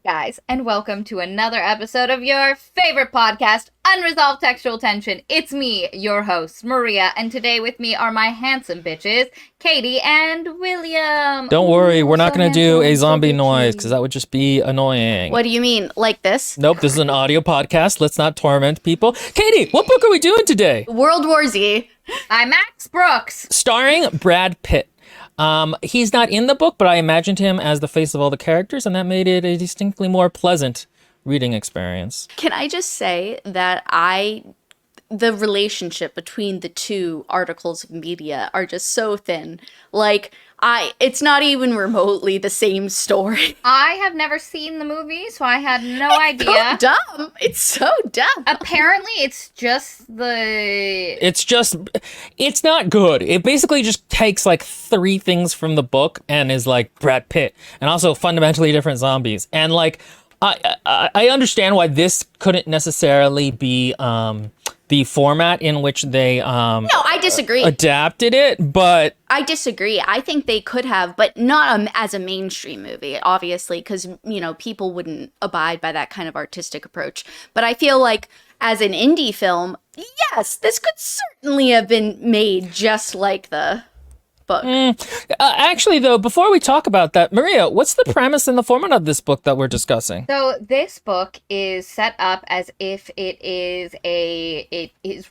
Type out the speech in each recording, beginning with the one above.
guys, and welcome to another episode of your favorite podcast, Unresolved Textual Tension. It's me, your host, Maria, and today with me are my handsome bitches, Katie and William. Don't worry, we're not so going to do a handsome, zombie so noise, bitchy. because that would just be annoying. What do you mean? Like this? Nope, this is an audio podcast. Let's not torment people. Katie, what book are we doing today? World War Z. I'm Max Brooks. Starring Brad Pitt. He's not in the book, but I imagined him as the face of all the characters, and that made it a distinctly more pleasant reading experience. Can I just say that the relationship between the two articles of media are just so thin. It's not even remotely the same story. I have never seen the movie, so I had no idea. So dumb. It's so dumb. Apparently, it's It's not good. It basically just takes like three things from the book and is like Brad Pitt, and also fundamentally different zombies. And like, I understand why this couldn't necessarily be the format in which they No, I disagree. adapted it, but I disagree. I think they could have, but not as a mainstream movie, obviously, because, people wouldn't abide by that kind of artistic approach. But I feel like as an indie film, yes, this could certainly have been made just like the book. Actually, though, before we talk about that, Maria, what's the premise and the format of this book that we're discussing? So this book is set up as if it is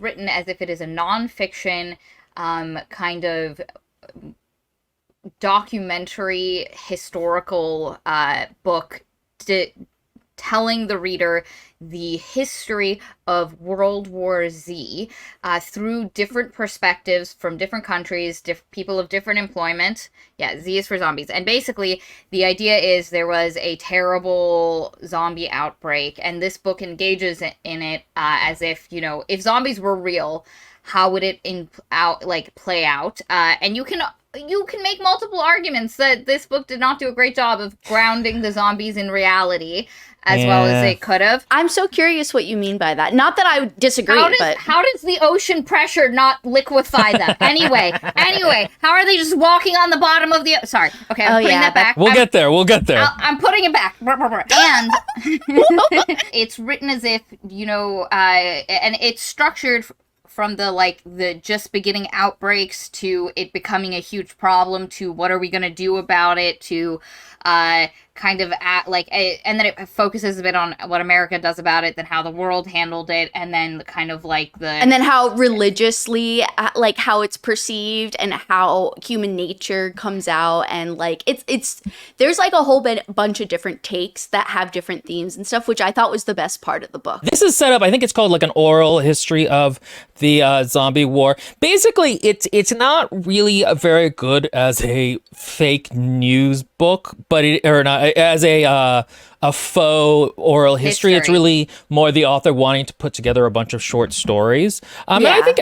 written as if it is a nonfiction kind of documentary historical book telling the reader the history of World War Z through different perspectives from different countries, people of different employment. Yeah, Z is for zombies. And basically, the idea is there was a terrible zombie outbreak, and this book engages in it as if, if zombies were real, how would it play out? And you can make multiple arguments that this book did not do a great job of grounding the zombies in reality as well as it could have. I'm so curious what you mean by that. Not that I disagree, but how does the ocean pressure not liquefy them? Anyway, how are they just walking on the bottom of the... Sorry. Okay, I'm putting that back. We'll get there. I'm putting it back. And it's written as if, and it's structured from the just beginning outbreaks to it becoming a huge problem to what are we going to do about it to and then it focuses a bit on what America does about it, then how the world handled it, and then and then how religiously how it's perceived and how human nature comes out, and it's there's a whole bunch of different takes that have different themes and stuff, which I thought was the best part of the book. This is set up, I think it's called an oral history of the zombie war. Basically, it's not really very good as a fake news book, but as a faux oral history. It's really more the author wanting to put together a bunch of short stories. And I think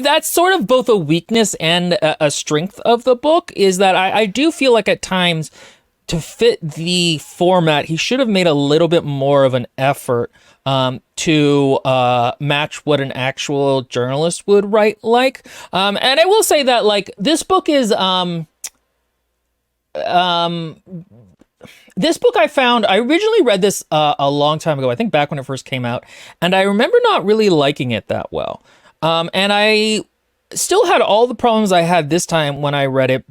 that's sort of both a weakness and a strength of the book, is that I do feel like at times, to fit the format, he should have made a little bit more of an effort to match what an actual journalist would write like. And I will say that this book is this book I originally read this a long time ago, I think back when it first came out, and I remember not really liking it that well. And I still had all the problems I had this time when I read it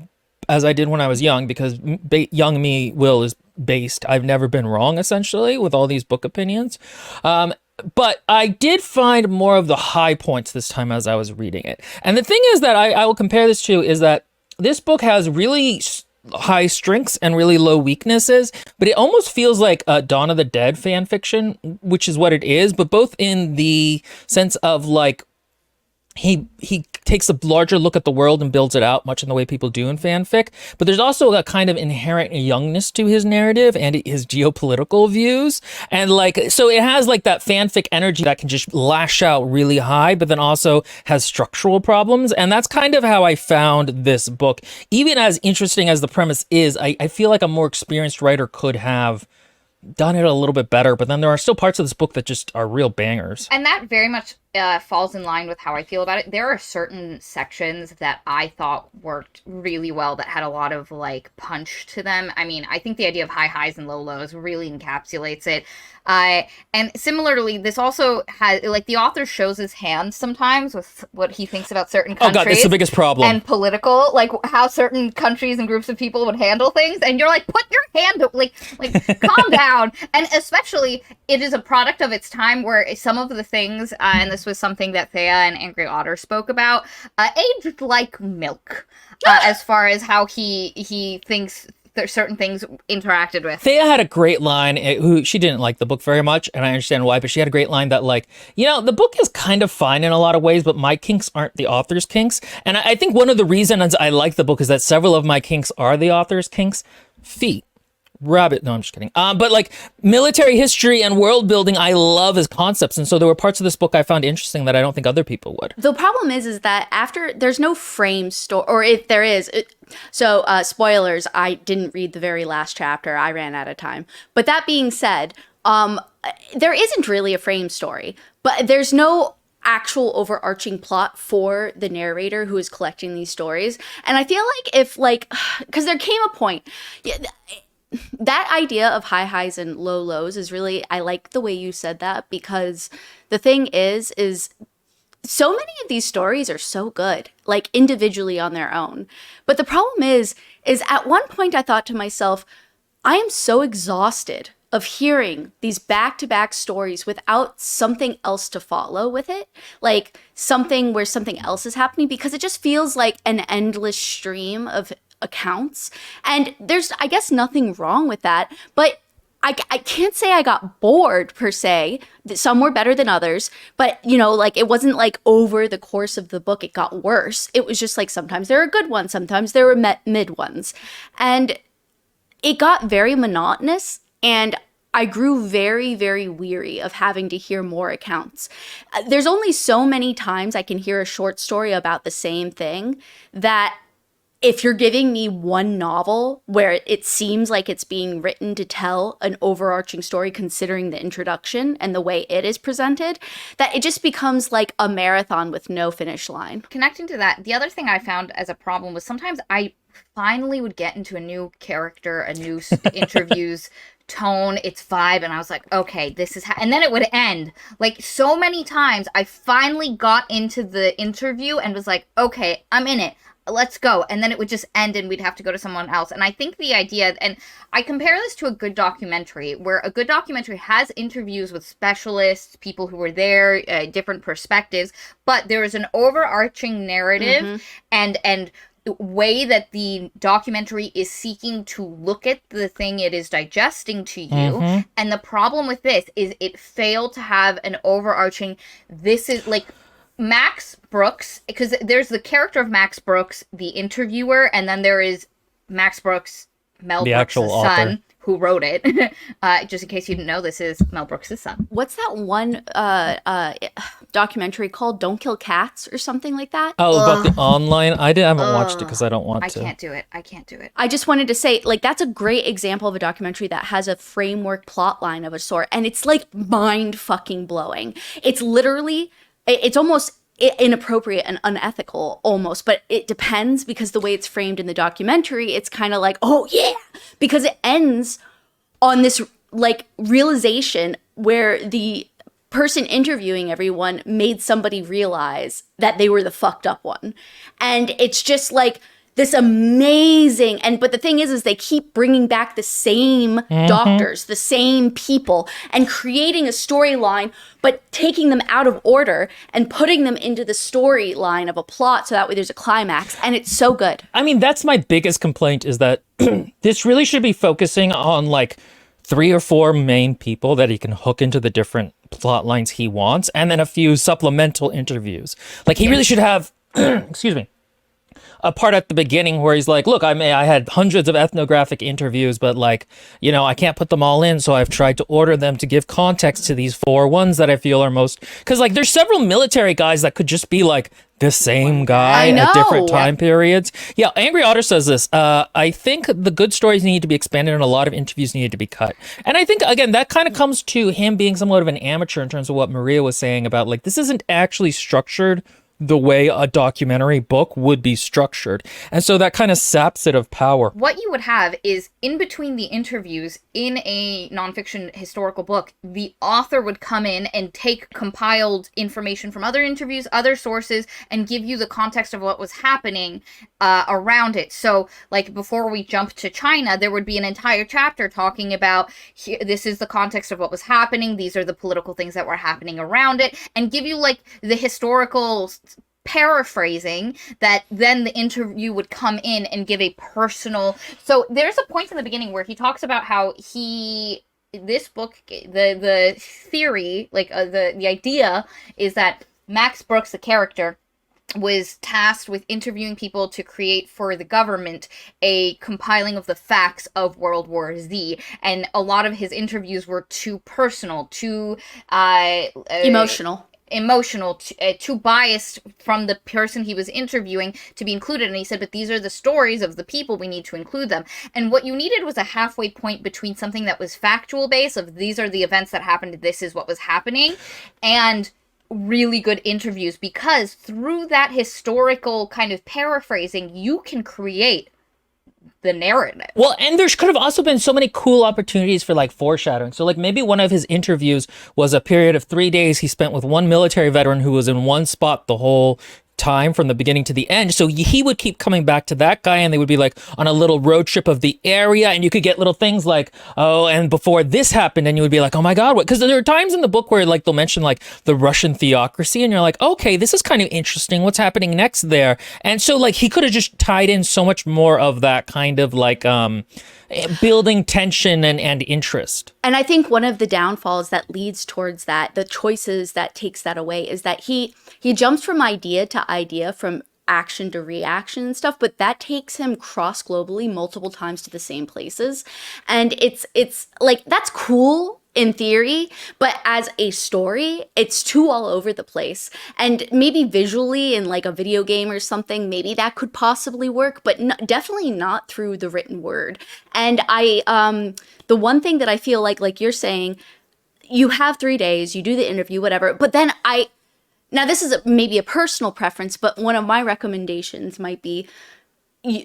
as I did when I was young, because young me, Will, is based. I've never been wrong, essentially, with all these book opinions. But I did find more of the high points this time as I was reading it. And the thing is that I will compare this to is that this book has really high strengths and really low weaknesses, but it almost feels like a Dawn of the Dead fan fiction, which is what it is, but both in the sense of he takes a larger look at the world and builds it out, much in the way people do in fanfic. But there's also a kind of inherent youngness to his narrative and his geopolitical views. And so it has that fanfic energy that can just lash out really high, but then also has structural problems. And that's kind of how I found this book. Even as interesting as the premise is, I feel like a more experienced writer could have done it a little bit better, but then there are still parts of this book that just are real bangers. And that very much falls in line with how I feel about it. There are certain sections that I thought worked really well that had a lot of like punch to them. I mean, I think the idea of high highs and low lows really encapsulates it. And similarly, this also has like the author shows his hand sometimes with what he thinks about certain Oh countries. God, that's the biggest problem. And political, like how certain countries and groups of people would handle things, and you're like, put your hand up, like calm down. And especially, it is a product of its time where some of the things, and this was something that Thea and Angry Otter spoke about, aged like milk, as far as how he thinks there's certain things interacted with. Thea had a great line, who she didn't like the book very much, and I understand why, but she had a great line that like, the book is kind of fine in a lot of ways, but my kinks aren't the author's kinks. And I think one of the reasons I like the book is that several of my kinks are the author's kinks. Feet. Rabbit. No, I'm just kidding. But like military history and world building, I love as concepts. And so there were parts of this book I found interesting that I don't think other people would. The problem is that after there's no frame story, or if there is, spoilers, I didn't read the very last chapter. I ran out of time. But that being said, there isn't really a frame story, but there's no actual overarching plot for the narrator who is collecting these stories. And I feel like because there came a point, that idea of high highs and low lows is really, I like the way you said that, because the thing is so many of these stories are so good, like individually on their own. But the problem is at one point I thought to myself, I am so exhausted of hearing these back-to-back stories without something else to follow with it, like something where something else is happening, because it just feels like an endless stream of accounts. And there's, I guess, nothing wrong with that, but I can't say I got bored per se. Some were better than others, but it wasn't like over the course of the book it got worse. It was just like sometimes there were good ones, sometimes there were mid ones, and it got very monotonous, and I grew very, very weary of having to hear more accounts. There's only so many times I can hear a short story about the same thing that if you're giving me one novel where it seems like it's being written to tell an overarching story, considering the introduction and the way it is presented, that it just becomes like a marathon with no finish line. Connecting to that, the other thing I found as a problem was sometimes I finally would get into a new character, a new interview's tone, its vibe, and I was like, okay, this is and then it would end. Like, so many times I finally got into the interview and was like, okay, I'm in it, let's go. And then it would just end and we'd have to go to someone else. And I think the idea, and I compare this to a good documentary, where a good documentary has interviews with specialists, people who were there, different perspectives, but there is an overarching narrative and way that the documentary is seeking to look at the thing it is digesting to you. And the problem with this is it failed to have an overarching, this is like Max Brooks, because there's the character of Max Brooks, the interviewer, and then there is Max Brooks, Mel Brooks' son, who wrote it. Just in case you didn't know, this is Mel Brooks' son. What's that one documentary called? Don't Kill Cats or something like that? Oh, about the online? I haven't watched it because I don't want to. I can't do it. I just wanted to say, like, that's a great example of a documentary that has a framework plot line of a sort, and it's like mind fucking blowing. It's literally, it's almost inappropriate and unethical almost, but it depends, because the way it's framed in the documentary, it's kind of like, oh yeah, because it ends on this like realization where the person interviewing everyone made somebody realize that they were the fucked up one. And it's just like this amazing, but the thing is they keep bringing back the same doctors, the same people, and creating a storyline, but taking them out of order and putting them into the storyline of a plot, so that way there's a climax, and it's so good. I mean, that's my biggest complaint, is that this really should be focusing on like 3 or 4 main people that he can hook into the different plot lines he wants, and then a few supplemental interviews. Like, he really should have, excuse me, a part at the beginning where he's like, look, I had hundreds of ethnographic interviews, but like, I can't put them all in, so I've tried to order them to give context to these 4 ones that I feel are most, because like there's several military guys that could just be like the same guy I at different know. time periods. Yeah, Angry Otter says this. I think the good stories need to be expanded and a lot of interviews needed to be cut. And I think, again, that kind of comes to him being somewhat of an amateur in terms of what Maria was saying about, like, this isn't actually structured the way a documentary book would be structured. And so that kind of saps it of power. What you would have is in between the interviews in a nonfiction historical book, the author would come in and take compiled information from other interviews, other sources, and give you the context of what was happening around it. So, like, before we jump to China, there would be an entire chapter talking about this is the context of what was happening, these are the political things that were happening around it, and give you, like, the historical paraphrasing that then the interview would come in and give a personal. So there's a point in the beginning where he talks about how this book, the theory, like the idea is that Max Brooks, the character, was tasked with interviewing people to create for the government a compiling of the facts of World War Z. And a lot of his interviews were too personal, too emotional, too biased from the person he was interviewing to be included. And he said, but these are the stories of the people, we need to include them. And what you needed was a halfway point between something that was factual based, of these are the events that happened, this is what was happening, and really good interviews, because through that historical kind of paraphrasing, you can create the narrative. Well, and there could have also been so many cool opportunities for like foreshadowing. So like maybe one of his interviews was a period of 3 days he spent with one military veteran who was in one spot the whole time from the beginning to the end. So he would keep coming back to that guy, and they would be like on a little road trip of the area, and you could get little things like, oh, and before this happened, and you would be like, oh my God, what? Because there are times in the book where like they'll mention like the Russian theocracy, and you're like, okay, this is kind of interesting. What's happening next there? And so like he could have just tied in so much more of that kind of like building tension and interest. And I think one of the downfalls that leads towards that, the choices that takes that away, is that he jumps from idea to idea, from action to reaction and stuff, but that takes him cross globally multiple times to the same places. And it's like, that's cool in theory, but as a story, it's too all over the place. And maybe visually in like a video game or something, maybe that could possibly work, but definitely not through the written word. And the one thing that I feel like you're saying, you have 3 days, you do the interview, whatever, but then now this is maybe a personal preference, but one of my recommendations might be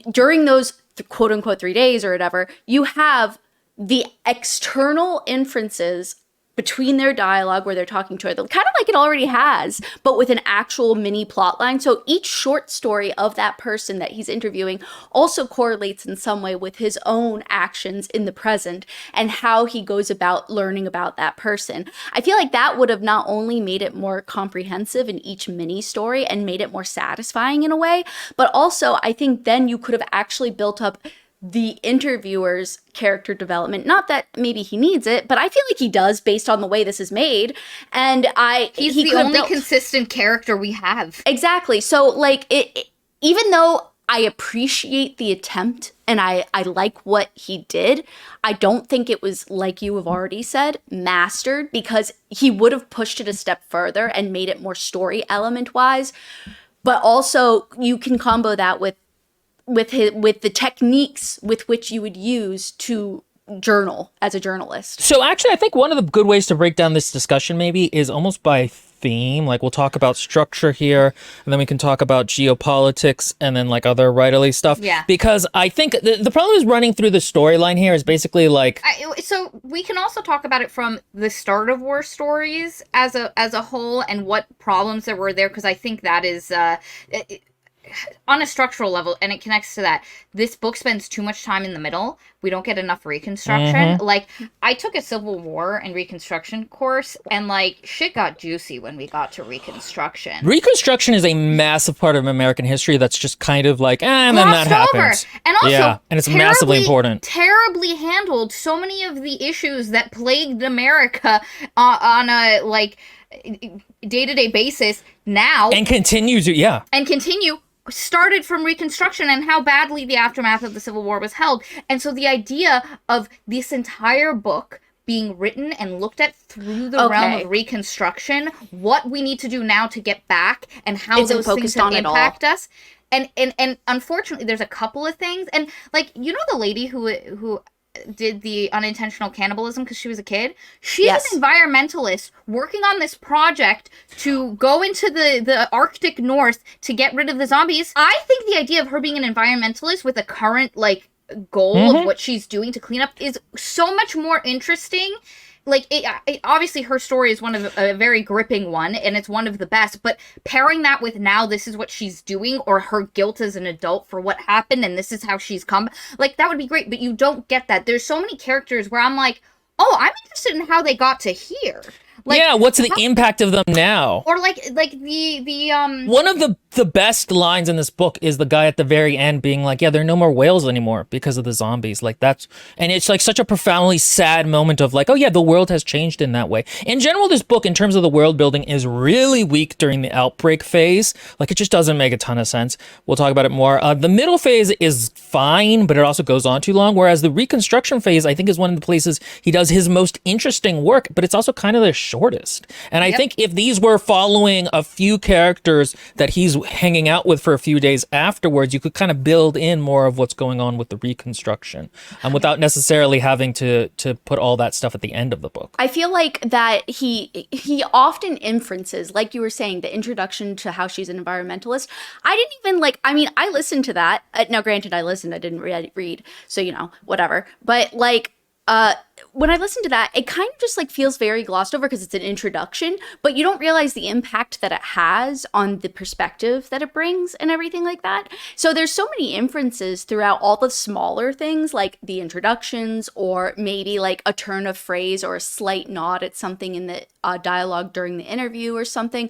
during those quote unquote 3 days or whatever, you have the external inferences between their dialogue where they're talking to her, kind of like it already has, but with an actual mini plot line. So each short story of that person that he's interviewing also correlates in some way with his own actions in the present and how he goes about learning about that person. I feel like that would have not only made it more comprehensive in each mini story and made it more satisfying in a way, but also I think then you could have actually built up the interviewer's character development. Not that maybe he needs it, but I feel like he does based on the way this is made. And he's the only consistent character we have. Exactly. So like even though I appreciate the attempt and I like what he did, I don't think it was, like you have already said, mastered, because he would have pushed it a step further and made it more story element wise. But also you can combo that with the techniques with which you would use to journal as a journalist. So actually, I think one of the good ways to break down this discussion maybe is almost by theme. Like we'll talk about structure here, and then we can talk about geopolitics and then like other writerly stuff. Yeah. Because I think the problem is running through the storyline here is basically like... So we can also talk about it from the start of war stories as a whole and what problems there were there, because I think that is... on a structural level, and it connects to that, this book spends too much time in the middle. We don't get enough Reconstruction. Mm-hmm. Like, I took a Civil War and Reconstruction course, and like, shit got juicy when we got to Reconstruction. Reconstruction is a massive part of American history that's just kind of like, and then that happens. And also, yeah, and it's massively important. Terribly handled so many of the issues that plagued America on a, like, day-to-day basis now. And continue started from Reconstruction and how badly the aftermath of the Civil War was held. And so the idea of this entire book being written and looked at through the realm of Reconstruction, what we need to do now to get back, and how those things can impact us. And unfortunately, there's a couple of things, and like, you know, the lady who did the unintentional cannibalism because she was a kid. She's an environmentalist working on this project to go into the Arctic North to get rid of the zombies. I think the idea of her being an environmentalist with a current like goal of what she's doing to clean up is so much more interesting. Like, obviously her story is one of a very gripping one, and it's one of the best, but pairing that with now this is what she's doing, or her guilt as an adult for what happened, and this is how she's come, like, that would be great, but you don't get that. There's so many characters where I'm like, oh, I'm interested in how they got to here. Like, yeah, what's the impact of them now? Or like the one of the best lines in this book is the guy at the very end being like, yeah, there are no more whales anymore because of the zombies. Like, that's, and it's like such a profoundly sad moment of like, oh yeah, the world has changed in that way. In general, this book, in terms of the world building, is really weak during the outbreak phase. Like, it just doesn't make a ton of sense. We'll talk about it more. The middle phase is fine, but it also goes on too long. Whereas the Reconstruction phase, I think, is one of the places he does his most interesting work, but it's also kind of the shortest. And I think if these were following a few characters that he's hanging out with for a few days afterwards, you could kind of build in more of what's going on with the Reconstruction, without necessarily having to put all that stuff at the end of the book. I feel like that he often inferences, like you were saying, the introduction to how she's an environmentalist. I didn't even like, I mean, I listened to that. Now, granted, I listened, I didn't read, so, you know, whatever. But like, when I listen to that, it kind of just like feels very glossed over because it's an introduction, but you don't realize the impact that it has on the perspective that it brings and everything like that. So there's so many inferences throughout all the smaller things, like the introductions, or maybe like a turn of phrase or a slight nod at something in the dialogue during the interview or something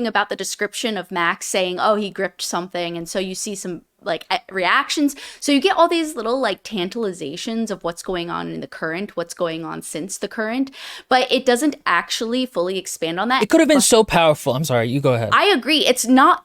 about the description of Max saying, oh, he gripped something. And so you see some like reactions. So you get all these little like tantalizations of what's going on in the current, what's going on since the current, but it doesn't actually fully expand on that. It could have been so powerful. I'm sorry, you go ahead. I agree. It's not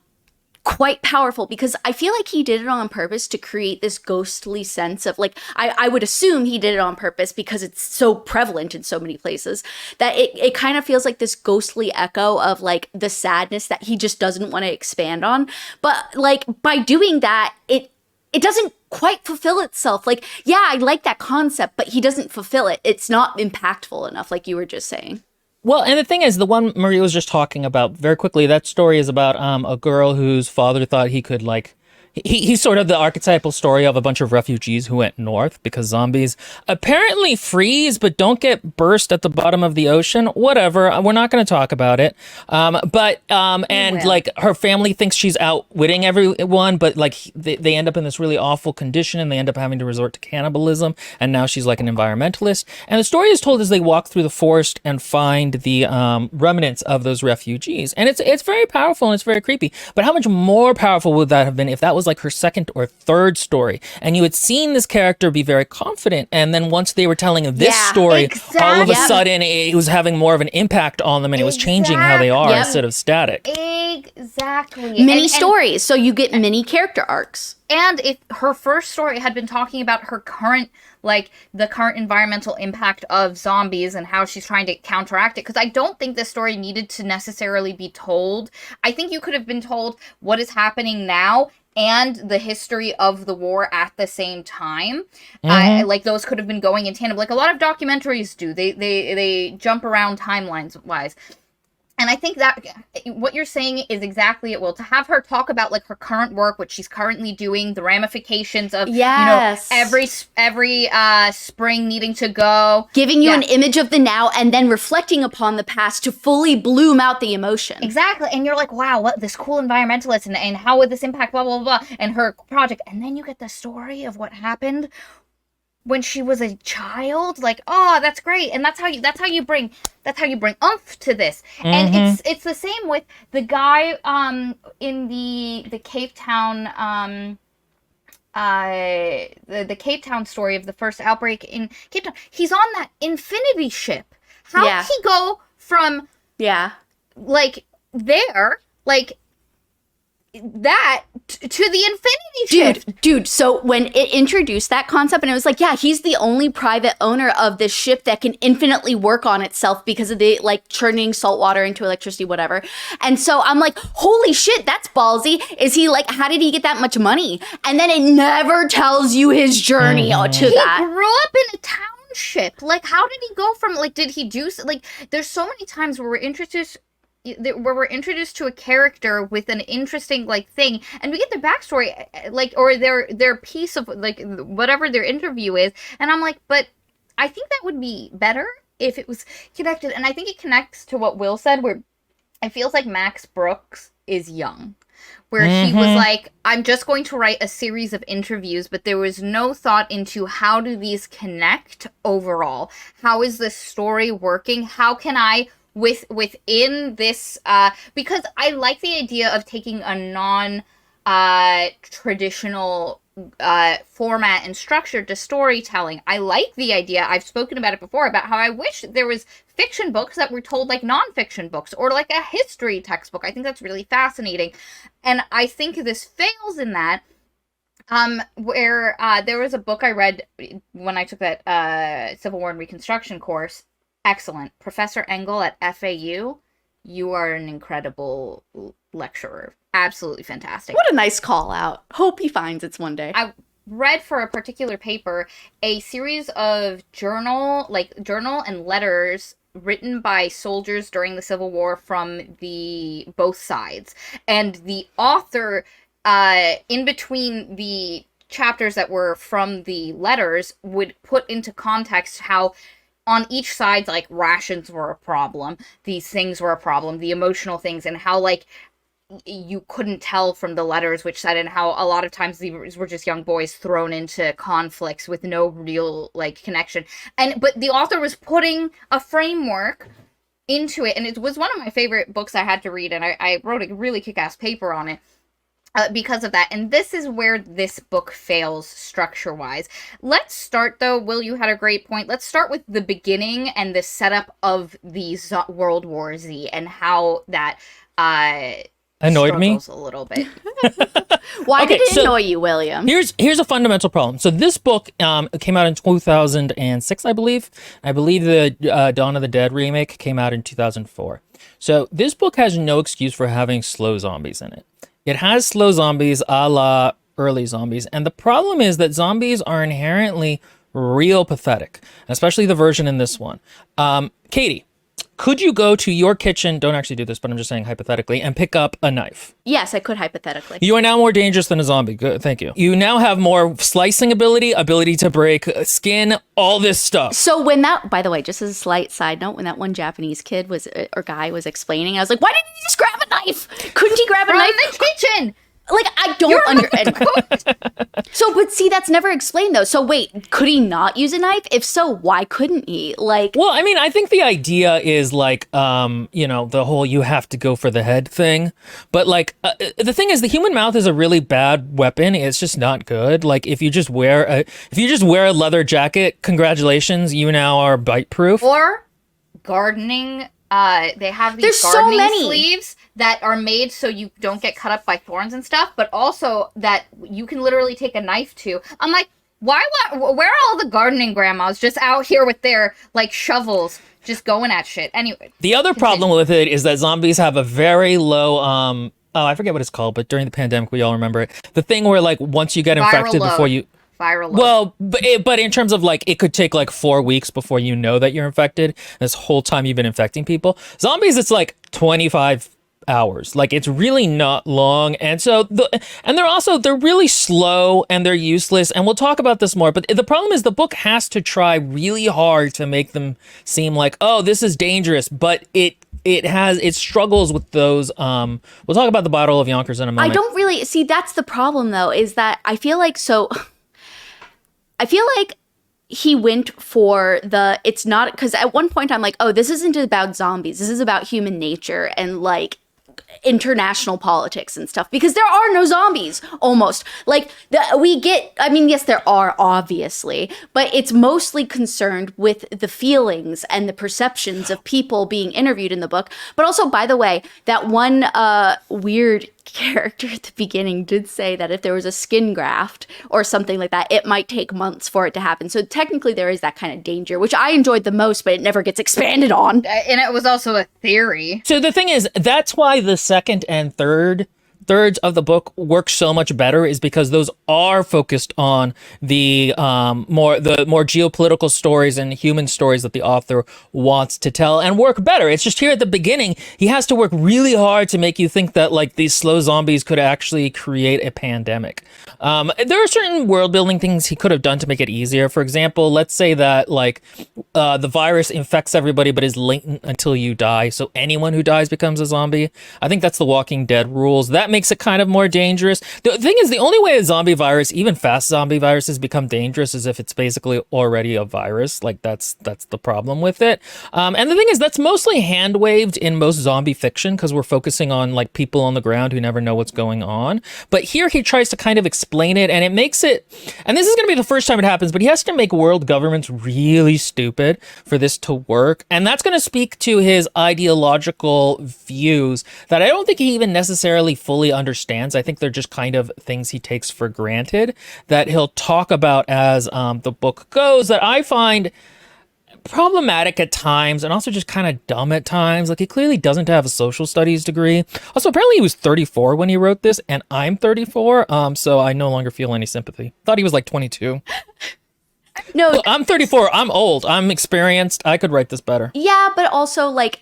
quite powerful because I feel like he did it on purpose to create this ghostly sense of like, I would assume he did it on purpose because it's so prevalent in so many places that it kind of feels like this ghostly echo of like the sadness that he just doesn't want to expand on. But like by doing that, it doesn't quite fulfill itself. Like, yeah, I like that concept, but he doesn't fulfill it. It's not impactful enough, like you were just saying. Well, and the thing is, the one Maria was just talking about very quickly, that story is about a girl whose father thought he could, like, he's sort of the archetypal story of a bunch of refugees who went north because zombies apparently freeze but don't get burst at the bottom of the ocean. Whatever, we're not going to talk about it. And like her family thinks she's outwitting everyone, but like they end up in this really awful condition and they end up having to resort to cannibalism. And now she's like an environmentalist. And the story is told as they walk through the forest and find the remnants of those refugees. And it's very powerful and it's very creepy. But how much more powerful would that have been if that was like her second or third story and you had seen this character be very confident, and then once they were telling this story, all of a sudden it was having more of an impact on them and it was changing how they are instead of static. Exactly. Mini stories, so you get mini character arcs. And if her first story had been talking about her current, like, the current environmental impact of zombies and how she's trying to counteract it, because I don't think this story needed to necessarily be told. I think you could have been told what is happening now and the history of the war at the same time. Like, those could have been going in tandem, like a lot of documentaries do. They jump around timelines wise. And I think that what you're saying is exactly it, Will. To have her talk about like her current work, what she's currently doing, the ramifications of you know, every spring needing to go, giving you an image of the now, and then reflecting upon the past to fully bloom out the emotion. Exactly, and you're like, wow, what this cool environmentalist, and how would this impact blah blah blah, and her project, and then you get the story of what happened when she was a child. Like, oh, that's great. And that's how you bring oomph to this. And it's the same with the guy in the Cape Town the Cape Town story of the first outbreak in Cape Town. He's on that infinity ship. How did he go from like there, like that to the infinity shift. Dude, so when it introduced that concept and it was like, yeah, he's the only private owner of this ship that can infinitely work on itself because of the like churning salt water into electricity, whatever. And so I'm like, holy shit, that's ballsy. Is he like, how did he get that much money? And then it never tells you his journey to that. He grew up in a township. Like, how did he go from, like, did he do, like, there's so many times where we're introduced to a character with an interesting like thing, and we get their backstory, like, or their piece of like whatever their interview is, and I'm like, but I think that would be better if it was connected. And I think it connects to what Will said, where it feels like Max Brooks is young, where he was like, I'm just going to write a series of interviews, but there was no thought into how do these connect overall, how is this story working, how can I within this, because I like the idea of taking a non traditional format and structure to storytelling. I like the idea. I've spoken about it before about how I wish there was fiction books that were told like nonfiction books or like a history textbook. I think that's really fascinating, and I think this fails in that. Where there was a book I read when I took that Civil War and Reconstruction course. Excellent. Professor Engel at FAU, you are an incredible lecturer. Absolutely fantastic. What a nice call out. Hope he finds it one day. I read for a particular paper a series of journal and letters written by soldiers during the Civil War from the both sides. And the author, in between the chapters that were from the letters, would put into context how on each side, like, rations were a problem, these things were a problem, the emotional things, and how, like, you couldn't tell from the letters which side, and how a lot of times these were just young boys thrown into conflicts with no real, like, connection. But the author was putting a framework into it, and it was one of my favorite books I had to read, and I wrote a really kick-ass paper on it. Because of that. And this is where this book fails structure-wise. Let's start, though. Will, you had a great point. Let's start with the beginning and the setup of the World War Z and how that annoyed me a little bit. Why did it annoy you, William? Here's a fundamental problem. So this book came out in 2006, I believe. I believe the Dawn of the Dead remake came out in 2004. So this book has no excuse for having slow zombies in it. It has slow zombies a la early zombies, and the problem is that zombies are inherently real pathetic, especially the version in this one. Katie, could you go to your kitchen, don't actually do this, but I'm just saying hypothetically, and pick up a knife? Yes, I could hypothetically. You are now more dangerous than a zombie. Good, thank you. You now have more slicing ability to break skin, all this stuff. So when that, by the way, just as a slight side note, when that one Japanese kid was, or guy was explaining, I was like, why didn't he just grab a knife? Couldn't he grab a knife? From the kitchen! Like, I don't understand. So, but see, that's never explained, though. So, wait, could he not use a knife? If so, why couldn't he? Like, well, I mean, I think the idea is like, the whole you have to go for the head thing. But like, the thing is, the human mouth is a really bad weapon. It's just not good. Like, if you just wear a leather jacket, congratulations, you now are bite proof. Or gardening. They have these gardening sleeves that are made so you don't get cut up by thorns and stuff, but also that you can literally take a knife to. I'm like, where are all the gardening grandmas just out here with their, like, shovels just going at shit? Anyway. The other problem with it is that zombies have a very low, I forget what it's called, but during the pandemic, we all remember it. The thing where, like, once you get infected before you... Viral load. Well, but in terms of, like, it could take like 4 weeks before you know that you're infected. This whole time you've been infecting people. Zombies, it's like 25 hours. Like, it's really not long. And so they're really slow and they're useless. And we'll talk about this more. But the problem is the book has to try really hard to make them seem like, oh, this is dangerous. But it struggles with those. We'll talk about the Battle of Yonkers in a moment. I don't really see, that's the problem, though, is that I feel like he went for it's not, because at one point I'm like, oh, this isn't about zombies. This is about human nature and, like, international politics and stuff, because there are no zombies almost. Like, yes, there are, obviously, but it's mostly concerned with the feelings and the perceptions of people being interviewed in the book. But also, by the way, that one weird character at the beginning did say that if there was a skin graft or something like that, it might take months for it to happen. So technically there is that kind of danger, which I enjoyed the most, but it never gets expanded on. And it was also a theory. So the thing is, that's why the second and thirds of the book work so much better, is because those are focused on the more geopolitical stories and human stories that the author wants to tell, and work better. It's just here at the beginning, he has to work really hard to make you think that like these slow zombies could actually create a pandemic. There are certain world building things he could have done to make it easier. For example, let's say that like the virus infects everybody but is latent until you die, so anyone who dies becomes a zombie. I think that's the Walking Dead rules. That makes it kind of more dangerous. The thing is, the only way a zombie virus, even fast zombie viruses, become dangerous is if it's basically already a virus. Like that's the problem with it. And the thing is, that's mostly hand waved in most zombie fiction because we're focusing on like people on the ground who never know what's going on. But here he tries to kind of explain it, and it makes it, and this is going to be the first time it happens, but he has to make world governments really stupid for this to work. And that's going to speak to his ideological views that I don't think he even necessarily fully understands. I think they're just kind of things he takes for granted that he'll talk about as the book goes, that I find problematic at times and also just kind of dumb at times. Like, he clearly doesn't have a social studies degree. Also, apparently he was 34 when he wrote this, and I'm 34, so I no longer feel any sympathy. Thought he was like 22. No, Well, I'm 34. I'm old. I'm experienced. I could write this better. yeah, but also like,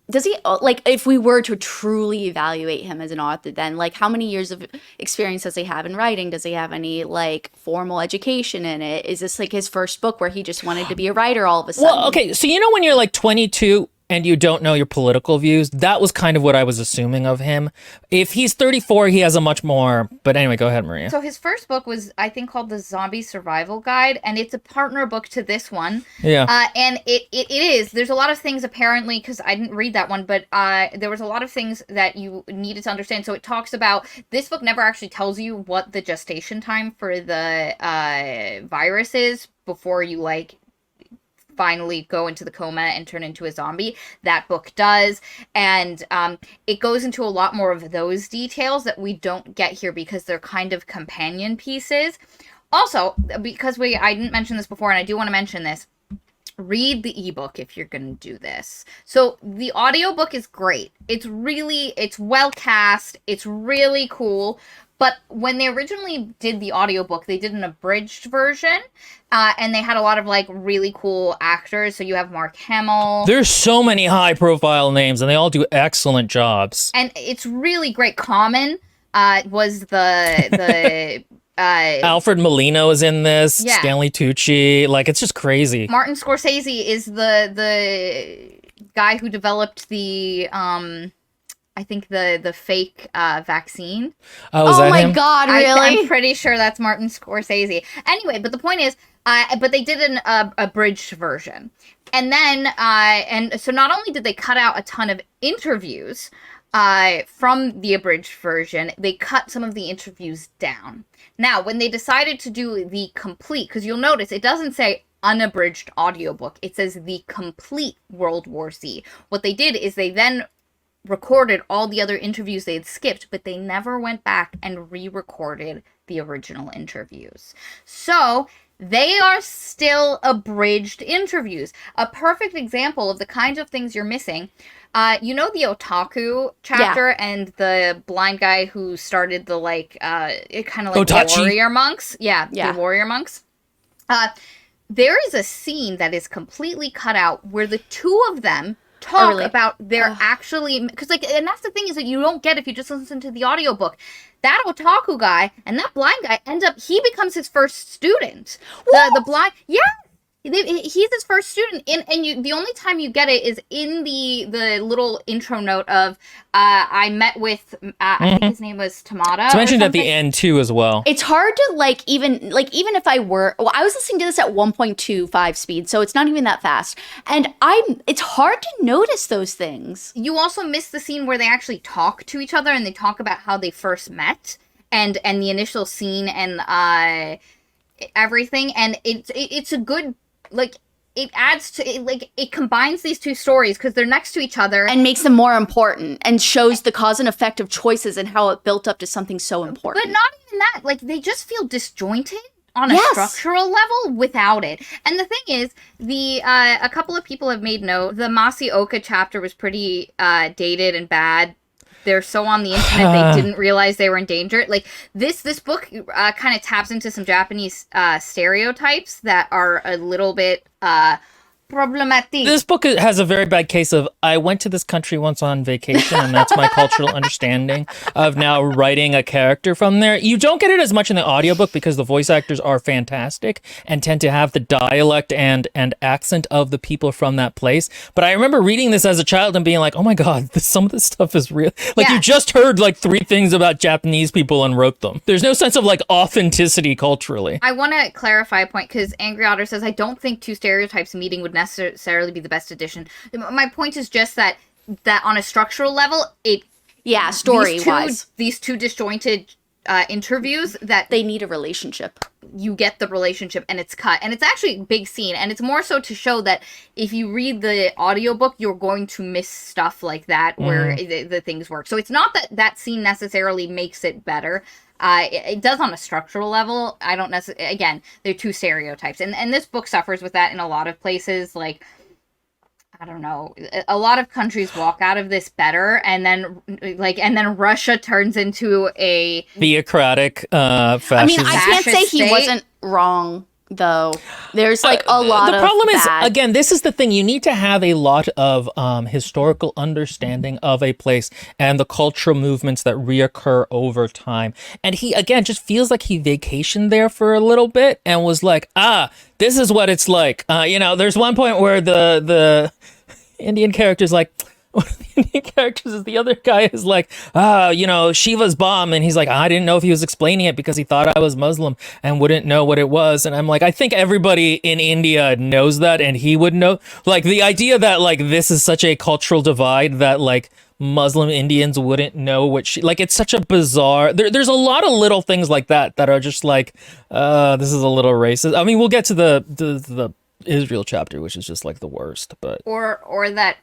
does he, like, if we were to truly evaluate him as an author, then like how many years of experience does he have in writing? Does he have any like formal education in it? Is this like his first book where he just wanted to be a writer all of a sudden? Well, okay, so you know when you're like 22 and you don't know your political views, that was kind of what I was assuming of him. If he's 34, he has a much more, but anyway, go ahead, Maria. So his first book was, I think, called The Zombie Survival Guide, and it's a partner book to this one. Yeah. And it is. There's a lot of things, apparently, because I didn't read that one, but there was a lot of things that you needed to understand. So it talks about, this book never actually tells you what the gestation time for the virus is before you, like, finally go into the coma and turn into a zombie. That book does, and it goes into a lot more of those details that we don't get here because they're kind of companion pieces. Also, because I didn't mention this before, and I do want to mention this, read the ebook if you're going to do this. So the audiobook is great. It's well cast. It's really cool. But when they originally did the audiobook, they did an abridged version, and they had a lot of, like, really cool actors. So you have Mark Hamill. There's so many high-profile names, and they all do excellent jobs. And it's really great. Common was the Alfred Molina is in this. Yeah. Stanley Tucci. Like, it's just crazy. Martin Scorsese is the guy who developed the I think the fake vaccine. Oh, is oh that my him? God, really? I'm pretty sure that's Martin Scorsese. Anyway, but the point is, but they did an abridged version. And then, and so not only did they cut out a ton of interviews from the abridged version, they cut some of the interviews down. Now, when they decided to do the complete, because you'll notice it doesn't say unabridged audiobook, it says the complete World War Z. What they did is they then recorded all the other interviews they had skipped, but they never went back and re-recorded the original interviews. So they are still abridged interviews. A perfect example of the kinds of things you're missing. You know the otaku chapter and the blind guy who started the like kind of like Otachi. warrior monks? Yeah, Yeah. the warrior monks. There is a scene that is completely cut out where the two of them talk really? about their actually, because like, and that's the thing is that you don't get if you just listen to the audiobook. That otaku guy and that blind guy he becomes his first student. The blind, yeah. He's his first student, and the only time you get it is in the little intro note of I met with I think his name was Tamada. It's mentioned at the something. end too as well. It's hard to even if I were, well, I was listening to this at 1.25 speed, so it's not even that fast. And it's hard to notice those things. You also miss the scene where they actually talk to each other and they talk about how they first met and the initial scene and everything. And it's a good, like, it adds to it, like it combines these two stories because they're next to each other and makes them more important and shows the cause and effect of choices and how it built up to something so important. But not even that. Like they just feel disjointed on a Yes. structural level without it. And the thing is, the a couple of people have made note. The Masioka chapter was pretty dated and bad. They're so on the internet they didn't realize they were in danger. Like this book kind of taps into some Japanese stereotypes that are a little bit problematic. This book has a very bad case of, I went to this country once on vacation, and that's my cultural understanding of now writing a character from there. You don't get it as much in the audiobook because the voice actors are fantastic and tend to have the dialect and accent of the people from that place. But I remember reading this as a child and being like, oh my God, some of this stuff is real. Like, you just heard like 3 things about Japanese people and wrote them. There's no sense of like authenticity culturally. I want to clarify a point because Angry Otter says, I don't think two stereotypes meeting would necessarily be the best addition. My point is just that on a structural level, story-wise, these two disjointed interviews, that they need a relationship. You get the relationship and it's cut, and it's actually a big scene, and it's more so to show that if you read the audiobook, you're going to miss stuff like that where the things work. So it's not that scene necessarily makes it better. It does on a structural level. I don't necessarily, again, they're two stereotypes. And this book suffers with that in a lot of places. Like, I don't know, a lot of countries walk out of this better, and then Russia turns into a theocratic fascist. I mean, I can't say he state. wasn't wrong, though. There's like a lot of the problem is, bad. again, this is the thing. You need to have a lot of historical understanding of a place and the cultural movements that reoccur over time. And he, again, just feels like he vacationed there for a little bit and was like, this is what it's like. There's one point where the Indian character's like, one of the Indian characters is the other guy is like, Shiva's bomb. And he's like, I didn't know if he was explaining it because he thought I was Muslim and wouldn't know what it was. And I'm like, I think everybody in India knows that, and he would know. Like, the idea that, like, this is such a cultural divide that, like, Muslim Indians wouldn't know what it's such a bizarre, there's a lot of little things like that are just like, this is a little racist. I mean, we'll get to the Israel chapter, which is just like the worst, but. Or that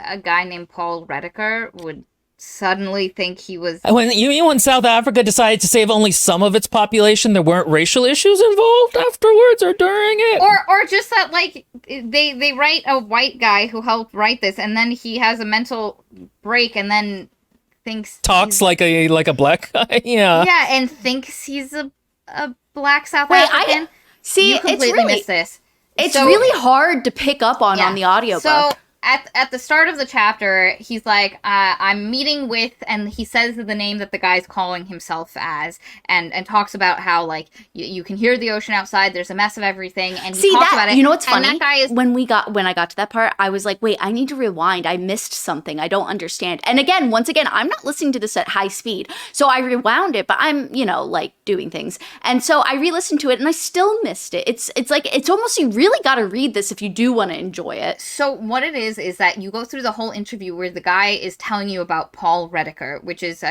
a guy named Paul Rediker would suddenly think he was... When South Africa decided to save only some of its population, there weren't racial issues involved afterwards or during it? Or just that, like, they write a white guy who helped write this, and then he has a mental break, and then talks like a black guy, yeah. Yeah, and thinks he's a black South African. You completely missed this. It's really hard to pick up on the audiobook. So at the start of the chapter, he's like, I'm meeting with, and he says the name that the guy's calling himself as, and talks about how, like, you can hear the ocean outside, there's a mess of everything, and he talks about it. You know what's funny? That guy is... When I got to that part, I was like, wait, I need to rewind. I missed something. I don't understand. And once again, I'm not listening to this at high speed. So I rewound it, but I'm, like, doing things. And so I re-listened to it, and I still missed it. It's like, it's almost, you really got to read this if you do want to enjoy it. So what it is that you go through the whole interview where the guy is telling you about Paul Rediker, which is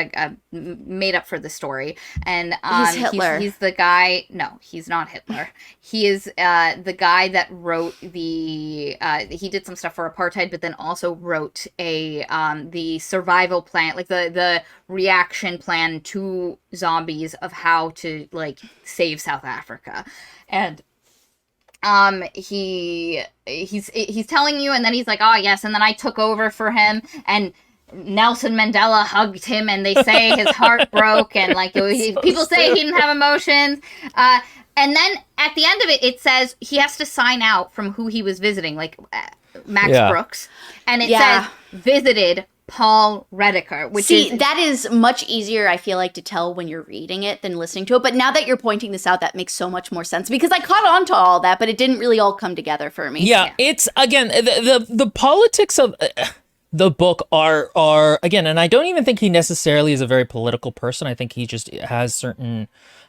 made up for the story. And he's Hitler. He's the guy... No, he's not Hitler. He is the guy that wrote he did some stuff for apartheid, but then also wrote the survival plan, like the reaction plan to zombies of how to, like, save South Africa. And he's telling you, and then he's like, oh yes, and then I took over for him, and Nelson Mandela hugged him, and they say his heart broke, and like people say he didn't have emotions, and then at the end of it, it says he has to sign out from who he was visiting, like Max Brooks, and it says visited Paul Rediker, which that is much easier, I feel like, to tell when you're reading it than listening to it. But now that you're pointing this out, that makes so much more sense, because I caught on to all that, but it didn't really all come together for me. Yeah. It's, again, the politics of the book are again, and I don't even think he necessarily is a very political person. I think he just has certain...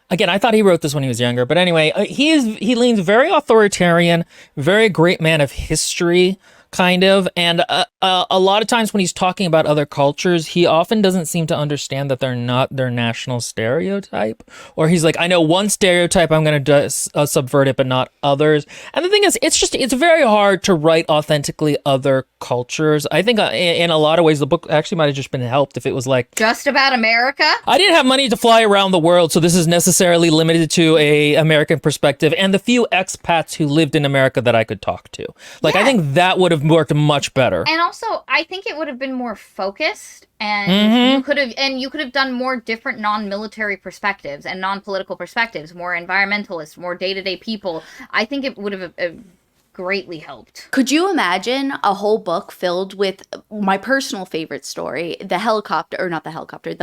Again, I thought he wrote this when he was younger, but anyway, he leans very authoritarian, very great man of history kind of. And a lot of times when he's talking about other cultures, he often doesn't seem to understand that they're not their national stereotype. Or he's like, I know one stereotype, I'm going to subvert it, but not others. And the thing is, it's very hard to write authentically other cultures. I think in a lot of ways, the book actually might have just been helped if it was like, Just about America? I didn't have money to fly around the world, so this is necessarily limited to a American perspective and the few expats who lived in America that I could talk to. Like, I think that would have worked much better. And also, I think it would have been more focused, and you could have done more different non-military perspectives and non-political perspectives, more environmentalists, more day-to-day people. I think it would have greatly helped. Could you imagine a whole book filled with my personal favorite story, the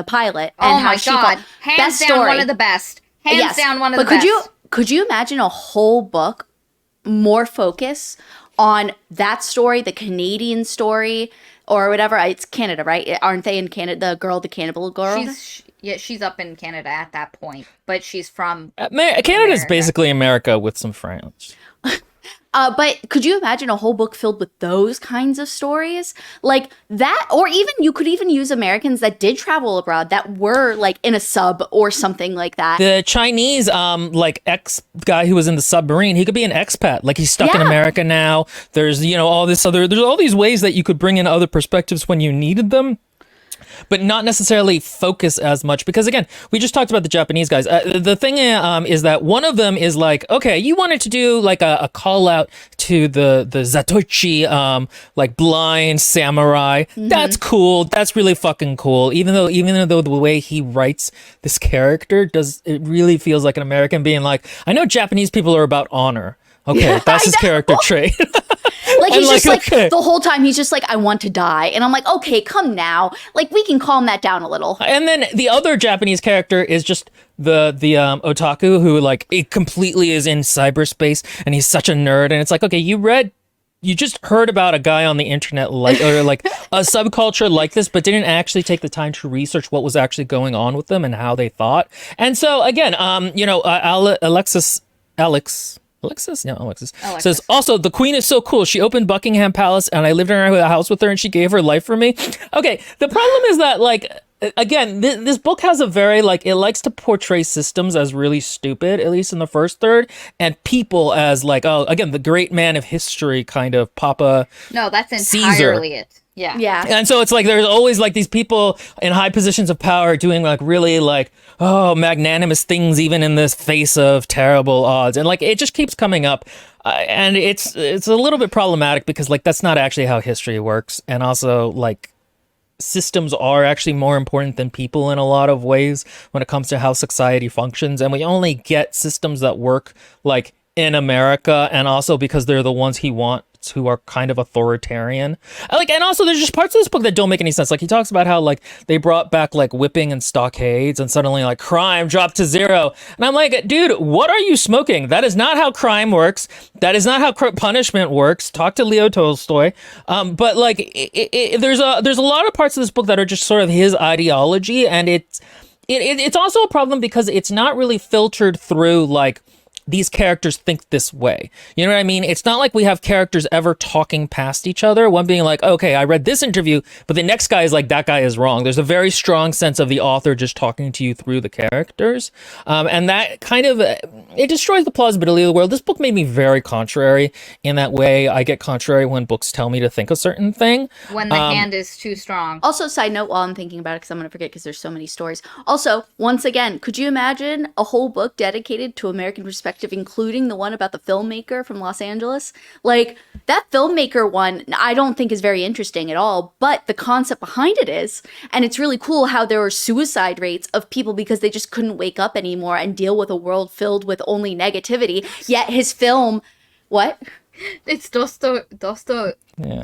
pilot, and how she felt hands best down story. One of the best. Hands down one of the But best. could you imagine a whole book more focus on that story, the Canadian story, or whatever? It's Canada, right? Aren't they in Canada? The cannibal girl. She's up in Canada at that point, but she's from Canada's basically America with some France. But could you imagine a whole book filled with those kinds of stories? Like that, or even you could even use Americans that did travel abroad that were like in a sub or something like that. The Chinese, like ex guy who was in the submarine, he could be an expat. Like he's stuck in America now. There's, there's all these ways that you could bring in other perspectives when you needed them, but not necessarily focus as much. Because again, we just talked about the Japanese guys. The thing is that one of them is like, okay, you wanted to do like a call out to the Zatoichi, like blind samurai. Mm-hmm. That's cool. That's really fucking cool. Even though the way he writes this character it really feels like an American being like, I know Japanese people are about honor. Okay, that's his character trait. Like he's just like the whole time he's just like, I want to die. And I'm like, okay, come now. Like we can calm that down a little. And then the other Japanese character is just the otaku who like it completely is in cyberspace and he's such a nerd. And it's like, okay, you just heard about a guy on the internet like a subculture like this, but didn't actually take the time to research what was actually going on with them and how they thought. And so again, Alexis says, also, the queen is so cool. She opened Buckingham Palace and I lived in her house with her and she gave her life for me. Okay, the problem is that, like, again, this book has a very, like, it likes to portray systems as really stupid, at least in the first third, and people as, like, oh, again, the great man of history kind of Papa No, that's Caesar. entirely it. Yeah. And so it's like there's always like these people in high positions of power doing like really like, oh, magnanimous things even in the face of terrible odds. And like it just keeps coming up. And it's a little bit problematic because like that's not actually how history works. And also like systems are actually more important than people in a lot of ways when it comes to how society functions. And we only get systems that work like in America, and also because they're the ones he wants, who are kind of authoritarian. Like, and also there's just parts of this book that don't make any sense. Like he talks about how like they brought back like whipping and stockades and suddenly like crime dropped to zero. And I'm like, dude, what are you smoking? That is not how crime works. That is not how punishment works. Talk to Leo Tolstoy. But like there's a lot of parts of this book that are just sort of his ideology, and it's also a problem because it's not really filtered through like these characters think this way. You know what I mean? It's not like we have characters ever talking past each other. One being like, okay, I read this interview, but the next guy is like, that guy is wrong. There's a very strong sense of the author just talking to you through the characters. And that kind of, it destroys the plausibility of the world. This book made me very contrary in that way. I get contrary when books tell me to think a certain thing. When the hand is too strong. Also, side note, while I'm thinking about it, because I'm going to forget because there's so many stories. Also, once again, could you imagine a whole book dedicated to American perspective, including the one about the filmmaker from Los Angeles? Like, that filmmaker one, I don't think is very interesting at all, but the concept behind it is, and it's really cool how there were suicide rates of people because they just couldn't wake up anymore and deal with a world filled with only negativity, yet his film, what? It's Dostoevsky. Not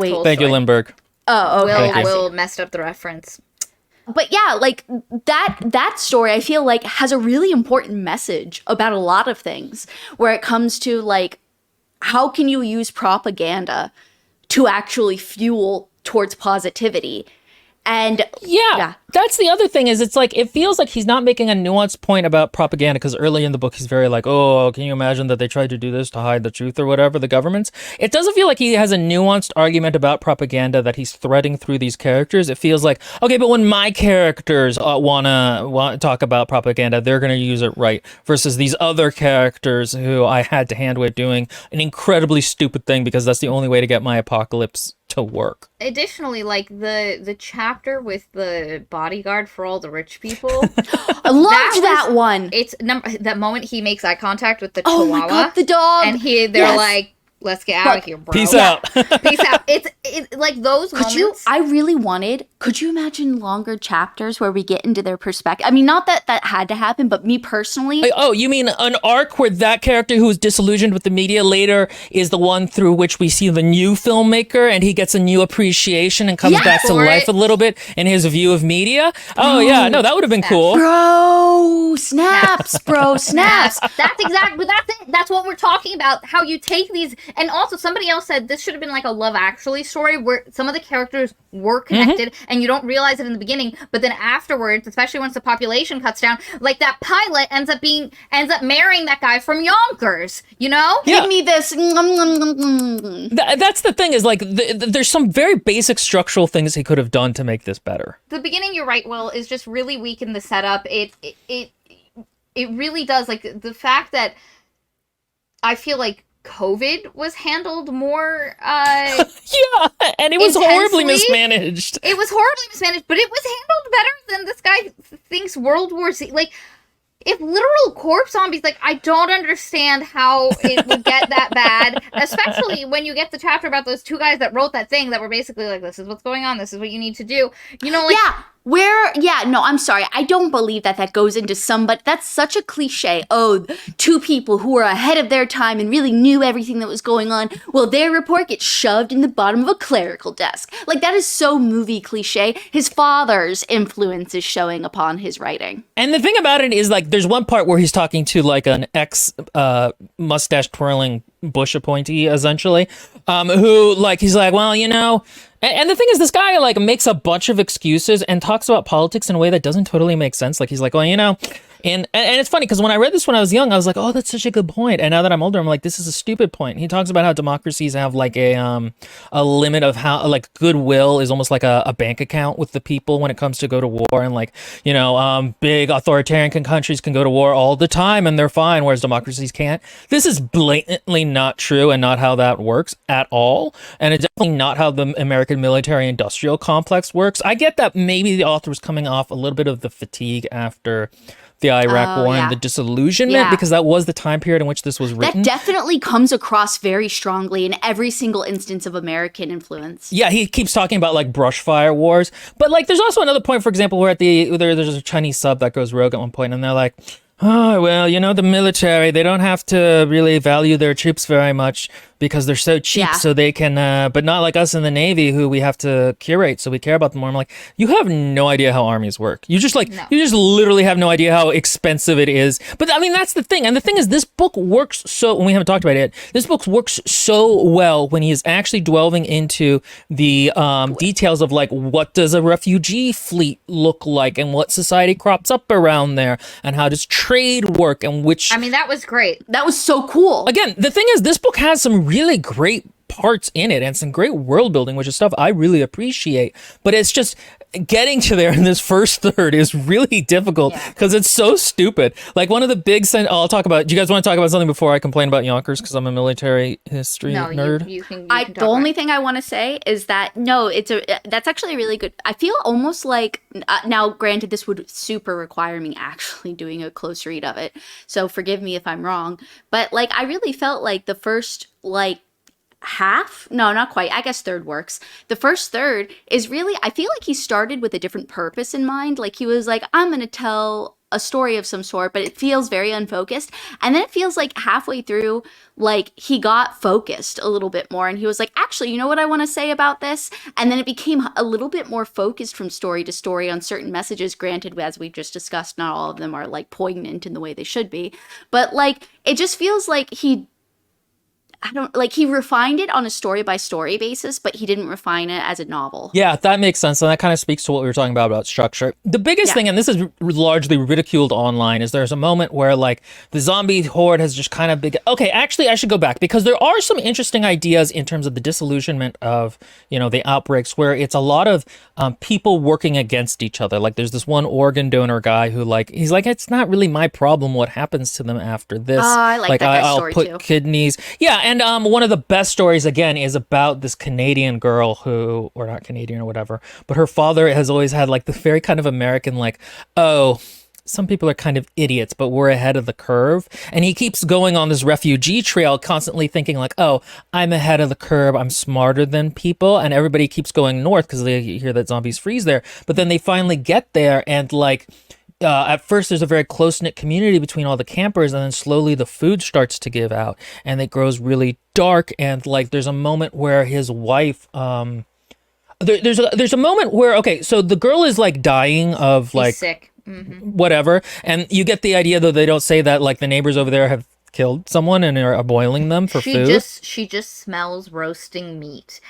Tolstoy. Thank you, Lindbergh. Oh, okay. Will messed up the reference. But yeah, like that story, I feel like has a really important message about a lot of things where it comes to like, how can you use propaganda to actually fuel towards positivity? And Yeah, that's the other thing is it's like it feels like he's not making a nuanced point about propaganda because early in the book he's very like, oh, can you imagine that they tried to do this to hide the truth or whatever, the governments. It doesn't feel like he has a nuanced argument about propaganda that he's threading through these characters. It feels like, okay, but when my characters want to talk about propaganda, they're going to use it right versus these other characters who I had to hand wave doing an incredibly stupid thing because that's the only way to get my apocalypse to work. Additionally, like the chapter with the bodyguard for all the rich people, I loved that one. It's that moment he makes eye contact with the Oh chihuahua, my God, the dog. and they're like, "Let's get out of here, bro. Peace out." Peace out." It's like those moments. I really wanted, could you imagine longer chapters where we get into their perspective? I mean, not that that had to happen, but me personally. Oh, you mean an arc where that character who is disillusioned with the media later is the one through which we see the new filmmaker and he gets a new appreciation and comes back to life a little bit in his view of media? Oh, yeah. No, that would have been cool. Bro, snaps, bro, snaps. That's exactly, that's it. That's what we're talking about. How you take these, and also somebody else said this should have been like a Love Actually story where some of the characters were connected and you don't realize it in the beginning, but then afterwards, especially once the population cuts down, like that pilot ends up marrying that guy from Yonkers, you know? Yeah. Give me this. That's the thing is like there's some very basic structural things he could have done to make this better. The beginning, you're right, Will, is just really weak in the setup. It really does, like the fact that I feel like COVID was handled more yeah, and it was horribly mismanaged. It was horribly mismanaged, but it was handled better than this guy thinks World War Z. Like, if literal corpse zombies, like, I don't understand how it would get that bad, especially when you get the chapter about those two guys that wrote that thing that were basically like, this is what's going on, this is what you need to do. You know, like... I'm sorry. I don't believe that goes into somebody. That's such a cliche. Oh, two people who were ahead of their time and really knew everything that was going on. Well, their report gets shoved in the bottom of a clerical desk. Like, that is so movie cliche. His father's influence is showing upon his writing. And the thing about it is, like, there's one part where he's talking to, like, an mustache twirling Bush appointee, essentially, who, like, he's like, well, you know... And the thing is, this guy, like, makes a bunch of excuses and talks about politics in a way that doesn't totally make sense. Like, he's like, well, you know... And it's funny, because when I read this when I was young, I was like, oh, that's such a good point. And now that I'm older, I'm like, this is a stupid point. He talks about how democracies have, like, a limit of how, like, goodwill is almost like a bank account with the people when it comes to go to war. And, like, you know, big authoritarian countries can go to war all the time and they're fine, whereas democracies can't. This is blatantly not true and not how that works at all. And it's definitely not how the American military-industrial complex works. I get that maybe the author was coming off a little bit of the fatigue after the Iraq War and the disillusionment, because that was the time period in which this was written. That definitely comes across very strongly in every single instance of American influence. Yeah, he keeps talking about like brush fire wars, but like there's also another point, for example, where there's a Chinese sub that goes rogue at one point, and they're like, oh, well, you know, the military, they don't have to really value their troops very much because they're so cheap, so they can, but not like us in the Navy who we have to curate, so we care about them more. I'm like, you have no idea how armies work. You just you just literally have no idea how expensive it is. But I mean, that's the thing. And the thing is, this book works so, when we haven't talked about it, this book works so well when he is actually delving into the details of like, what does a refugee fleet look like and what society crops up around there and how does trade work and which... I mean, that was great. That was so cool. Again, the thing is, this book has some really great parts in it and some great world building, which is stuff I really appreciate. But it's just getting to there in this first third is really difficult because it's so stupid. Like one of the big... I'll talk about... Do you guys want to talk about something before I complain about Yonkers because I'm a military history nerd? You can the only thing I want to say is that, no, that's actually a really good... I feel almost like... now, granted, this would super require me actually doing a close read of it. So forgive me if I'm wrong. But like, I really felt like the first, like, half, no, not quite, I guess third works. The first third is really, I feel like he started with a different purpose in mind. Like he was like, I'm gonna tell a story of some sort, but it feels very unfocused. And then it feels like halfway through, like he got focused a little bit more and he was like, actually, you know what I want to say about this? And then it became a little bit more focused from story to story on certain messages. Granted, as we've just discussed, not all of them are like poignant in the way they should be, but like it just feels like he I don't like, he refined it on a story by story basis, but he didn't refine it as a novel. Yeah, that makes sense. And that kind of speaks to what we were talking about structure. The biggest thing, and this is largely ridiculed online, is there's a moment where like the zombie horde has just kind of big. Okay, actually, I should go back because there are some interesting ideas in terms of the disillusionment of, you know, the outbreaks where it's a lot of people working against each other. Like there's this one organ donor guy who like, he's like, it's not really my problem what happens to them after this. I like that guy's I'll story put too. kidneys. Yeah, and one of the best stories again is about this Canadian girl who, or not Canadian or whatever, but her father has always had like the very kind of American like, oh, some people are kind of idiots, but we're ahead of the curve. And he keeps going on this refugee trail, constantly thinking like, oh, I'm ahead of the curve. I'm smarter than people. And everybody keeps going north because they hear that zombies freeze there. But then they finally get there and like, at first there's a very close-knit community between all the campers, and then slowly the food starts to give out and it grows really dark. And like there's a moment where his wife there's a moment where, okay, so the girl is like dying of like sick. Whatever, and you get the idea, though they don't say that like the neighbors over there have killed someone and are boiling them for food. She just smells roasting meat.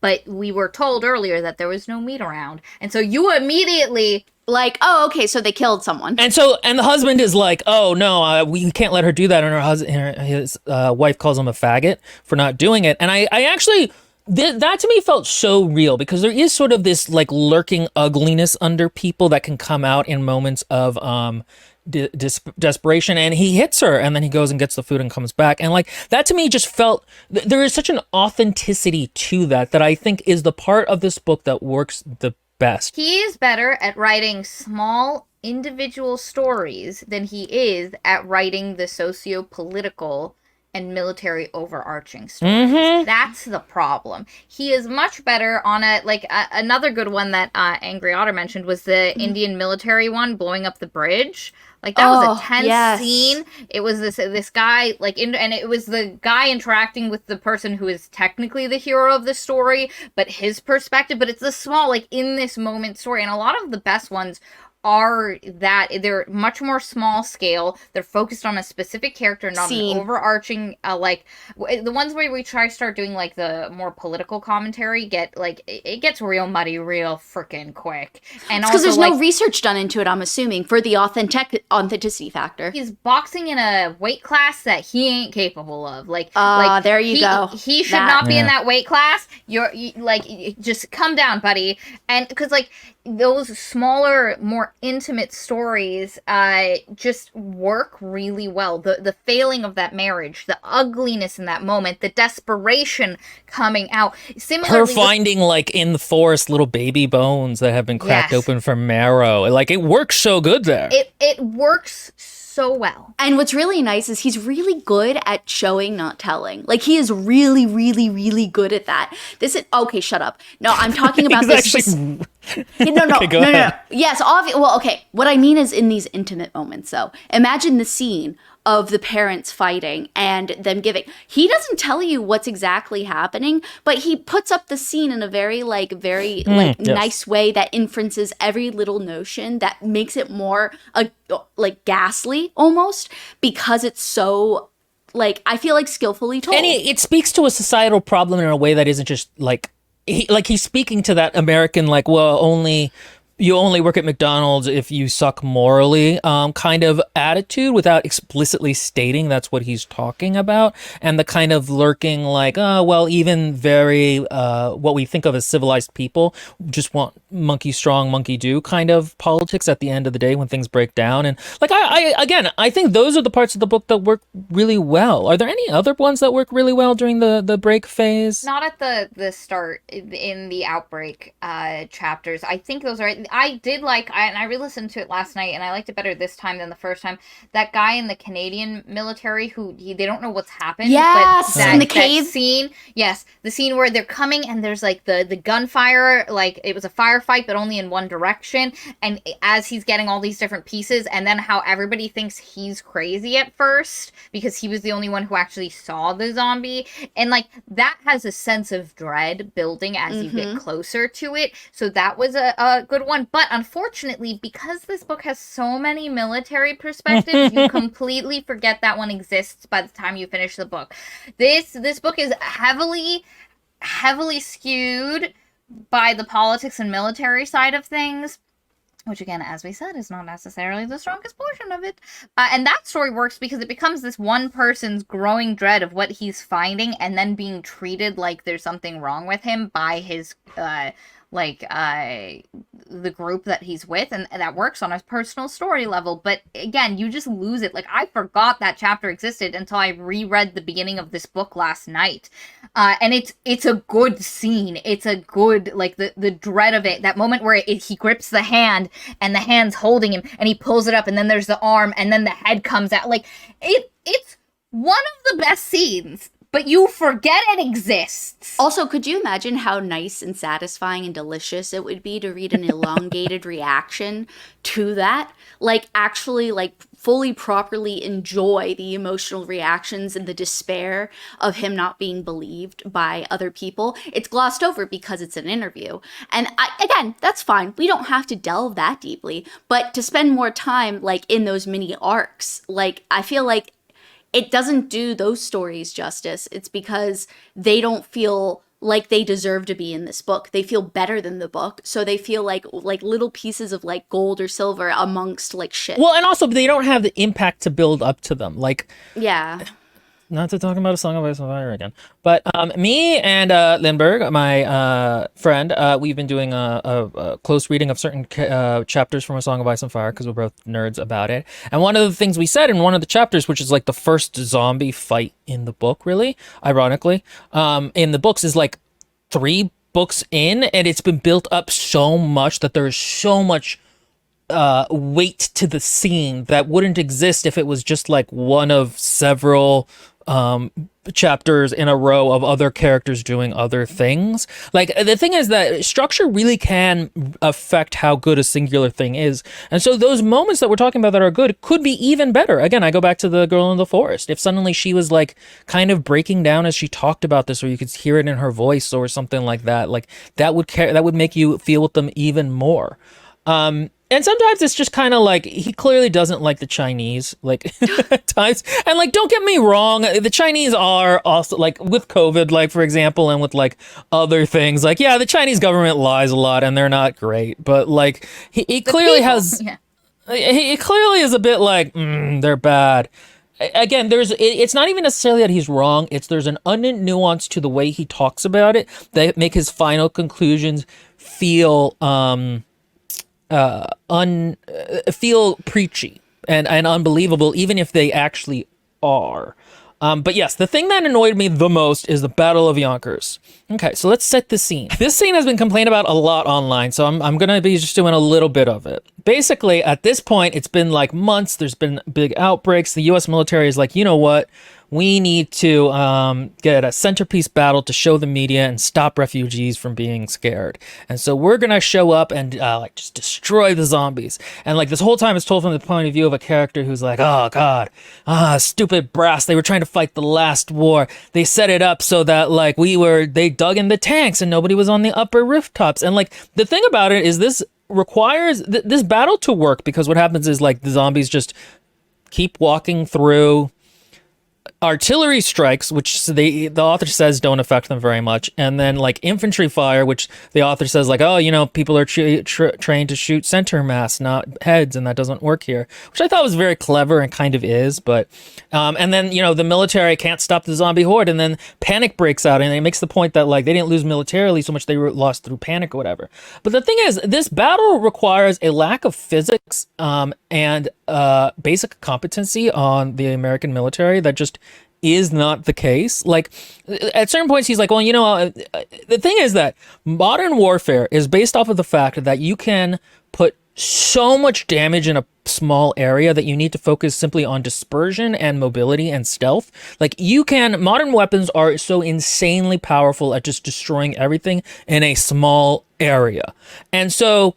But we were told earlier that there was no meat around. And so you immediately Like, oh, okay, so they killed someone. And the husband is like, oh no, we can't let her do that. And his wife calls him a faggot for not doing it. And I actually, that to me felt so real because there is sort of this like lurking ugliness under people that can come out in moments of desperation. And he hits her and then he goes and gets the food and comes back. And like that to me just felt, there is such an authenticity to that I think is the part of this book that works the best. He is better at writing small individual stories than he is at writing the socio-political and military overarching stories. That's the problem. He is much better on another good one that Angry Otter mentioned was the Indian military one, blowing up the bridge. Like that was a tense scene. It was this guy and it was the guy interacting with the person who is technically the hero of the story, but his perspective. But it's the small in this moment story, and a lot of the best ones are that they're much more small scale. They're focused on a specific character, not an overarching the ones where we start doing the more political commentary it gets real muddy real freaking quick. And because there's no research done into it, I'm assuming, for the authenticity factor. He's boxing in a weight class that he ain't capable of. There you go. He should not be in that weight class. Just come down, buddy. And because those smaller, more intimate stories just work really well. The failing of that marriage, the ugliness in that moment, the desperation coming out. Similarly, her finding in the forest little baby bones that have been cracked open for marrow. It works so good there. It works so well. And what's really nice is he's really good at showing, not telling. He is really, really, really good at that. Okay, shut up. No, I'm talking about this. Actually... No. Okay, go ahead. Yes, well, okay. What I mean is in these intimate moments, though. Imagine the scene of the parents fighting and them giving. He doesn't tell you what's exactly happening, but he puts up the scene in a very nice way that inferences every little notion that makes it more ghastly almost, because it's so I feel skillfully told. And it speaks to a societal problem in a way that isn't just he's speaking to that American you only work at McDonald's if you suck morally kind of attitude without explicitly stating that's what he's talking about. And the kind of lurking even very what we think of as civilized people just want monkey strong, monkey do kind of politics at the end of the day when things break down. And I think those are the parts of the book that work really well. Are there any other ones that work really well during the break phase? Not at the start in the outbreak chapters. I think those are... I did and I re-listened to it last night, and I liked it better this time than the first time. That guy in the Canadian military they don't know what's happened. Yes, but in the cave scene. Yes, the scene where they're coming and there's the gunfire, it was a firefight, but only in one direction. And as he's getting all these different pieces, and then how everybody thinks he's crazy at first because he was the only one who actually saw the zombie, and that has a sense of dread building as you get closer to it. So that was a good one. one. But unfortunately, because this book has so many military perspectives, you completely forget that one exists by the time you finish the book. This book is heavily skewed by the politics and military side of things, which again, as we said, is not necessarily the strongest portion of it. And that story works because it becomes this one person's growing dread of what he's finding and then being treated like there's something wrong with him by his, the group that he's with, and that works on a personal story level. But again, you just lose it. Like, I forgot that chapter existed until I reread the beginning of this book last night. And it's a good scene. It's a good, like, the dread of it, that moment where he grips the hand and the hand's holding him and he pulls it up and then there's the arm and then the head comes out. Like, it's one of the best scenes, but you forget it exists. Also, could you imagine how nice and satisfying and delicious it would be to read an elongated reaction to that? Like, actually, like, fully, properly enjoy the emotional reactions and the despair of him not being believed by other people. It's glossed over because it's an interview. And again, that's fine. We don't have to delve that deeply. But to spend more time, like, in those mini arcs, like, I feel like it doesn't do those stories justice. It's because they don't feel like they deserve to be in this book. They feel better than the book. So they feel like little pieces of like gold or silver amongst like shit. Well, and also they don't have the impact to build up to them. Like, yeah. Not to talk about A Song of Ice and Fire again, but me and Lindbergh, my friend, we've been doing a close reading of certain chapters from A Song of Ice and Fire because we're both nerds about it. And one of the things we said in one of the chapters, which is like the first zombie fight in the book, really, ironically, in the books, is like 3 books in, and it's been built up so much that there's so much weight to the scene that wouldn't exist if it was just like one of several chapters in a row of other characters doing other things. Like, the thing is that structure really can affect how good a singular thing is. And so those moments that we're talking about that are good could be even better. Again, I go back to the girl in the forest. If suddenly she was like kind of breaking down as she talked about this, or you could hear it in her voice or something like that, like that would make you feel with them even more. And sometimes it's just kind of like, he clearly doesn't like the Chinese, like, at times. And, like, don't get me wrong, the Chinese are also, like, with COVID, like, for example, and with, like, other things. Like, yeah, the Chinese government lies a lot, and they're not great. But, like, he clearly has... Yeah. He clearly is a bit like, they're bad. Again, it's not even necessarily that he's wrong. There's an nuance to the way he talks about it that make his final conclusions feel... feel preachy and unbelievable, even if they actually are. But yes, the thing that annoyed me the most is the Battle of Yonkers. Okay, so let's set the scene. This scene has been complained about a lot online, so I'm gonna be just doing a little bit of it. Basically, at this point, it's been like months. There's been big outbreaks. The U.S. military is like, you know what? We need to get a centerpiece battle to show the media and stop refugees from being scared. And so we're going to show up and like just destroy the zombies. And like this whole time it's told from the point of view of a character who's like, oh God, stupid brass. They were trying to fight the last war. They set it up so that like they dug in the tanks and nobody was on the upper rooftops. And like the thing about it is this requires this battle to work, because what happens is like the zombies just keep walking through artillery strikes, which the author says don't affect them very much, and then like infantry fire, which the author says like, oh, you know, people are trained to shoot center mass, not heads, and that doesn't work here, which I thought was very clever and kind of is. But and then, you know, the military can't stop the zombie horde, and then panic breaks out, and it makes the point that like they didn't lose militarily so much, they were lost through panic or whatever. But the thing is, this battle requires a lack of physics and basic competency on the American military that just is not the case. Like at certain points he's like, well, you know, the thing is that modern warfare is based off of the fact that you can put so much damage in a small area that you need to focus simply on dispersion and mobility and stealth. Like modern weapons are so insanely powerful at just destroying everything in a small area. And so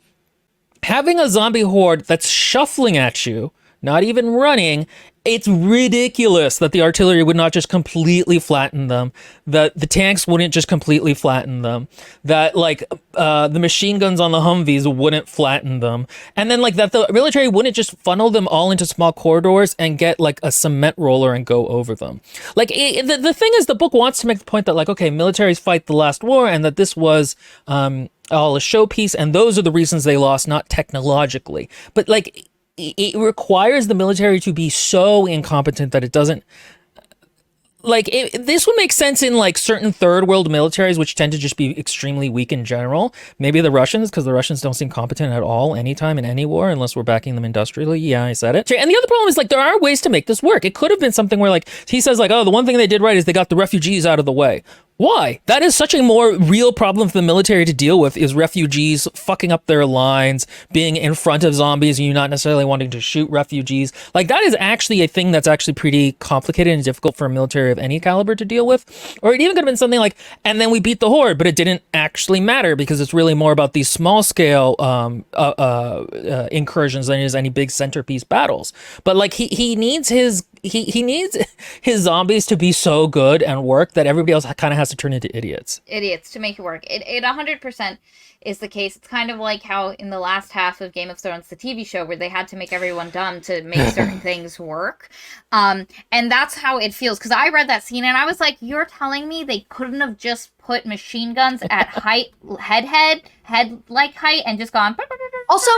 having a zombie horde that's shuffling at you, not even running, it's ridiculous that the artillery would not just completely flatten them, that the tanks wouldn't just completely flatten them, that like the machine guns on the Humvees wouldn't flatten them, and then like that the military wouldn't just funnel them all into small corridors and get like a cement roller and go over them. Like the thing is, the book wants to make the point that like, okay, militaries fight the last war, and that this was all a showpiece, and those are the reasons they lost, not technologically, but like it requires the military to be so incompetent that it doesn't, like this would make sense in like certain third world militaries, which tend to just be extremely weak in general. Maybe the Russians, because the Russians don't seem competent at all anytime in any war unless we're backing them industrially. Yeah, I said it. And the other problem is like there are ways to make this work. It could have been something where like he says like, oh, the one thing they did right is they got the refugees out of the way. Why? That is such a more real problem for the military to deal with, is refugees fucking up their lines, being in front of zombies, and you not necessarily wanting to shoot refugees. Like, that is actually a thing that's actually pretty complicated and difficult for a military of any caliber to deal with. Or it even could have been something like, and then we beat the horde, but it didn't actually matter because it's really more about these small scale incursions than it is any big centerpiece battles. But like he needs his zombies to be so good and work that everybody else kind of has to turn into idiots to make it work. It 100% is the case. It's kind of like how in the last half of Game of Thrones, the TV show, where they had to make everyone dumb to make certain things work. And that's how it feels. Because I read that scene and I was like, you're telling me they couldn't have just put machine guns at head-like height and just gone... Also,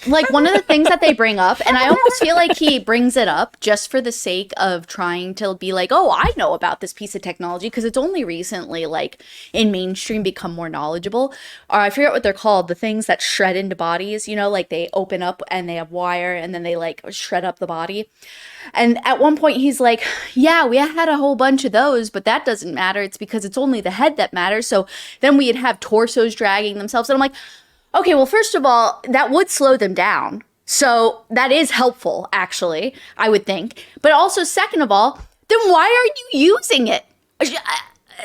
like, one of the things that they bring up, and I almost feel like he brings it up just for the sake of trying to be like, oh, I know about this piece of technology, because it's only recently, like, in mainstream become more knowledgeable. Or I forget what they're called, the things that shred into bodies, you know, like they open up and they have wire and then they, like, shred up the body. And at one point he's like, yeah, we had a whole bunch of those, but that doesn't matter. It's because it's only the head that matters. So then we'd have torsos dragging themselves. And I'm like, okay, well, first of all, that would slow them down. So that is helpful, actually, I would think. But also, second of all, then why are you using it?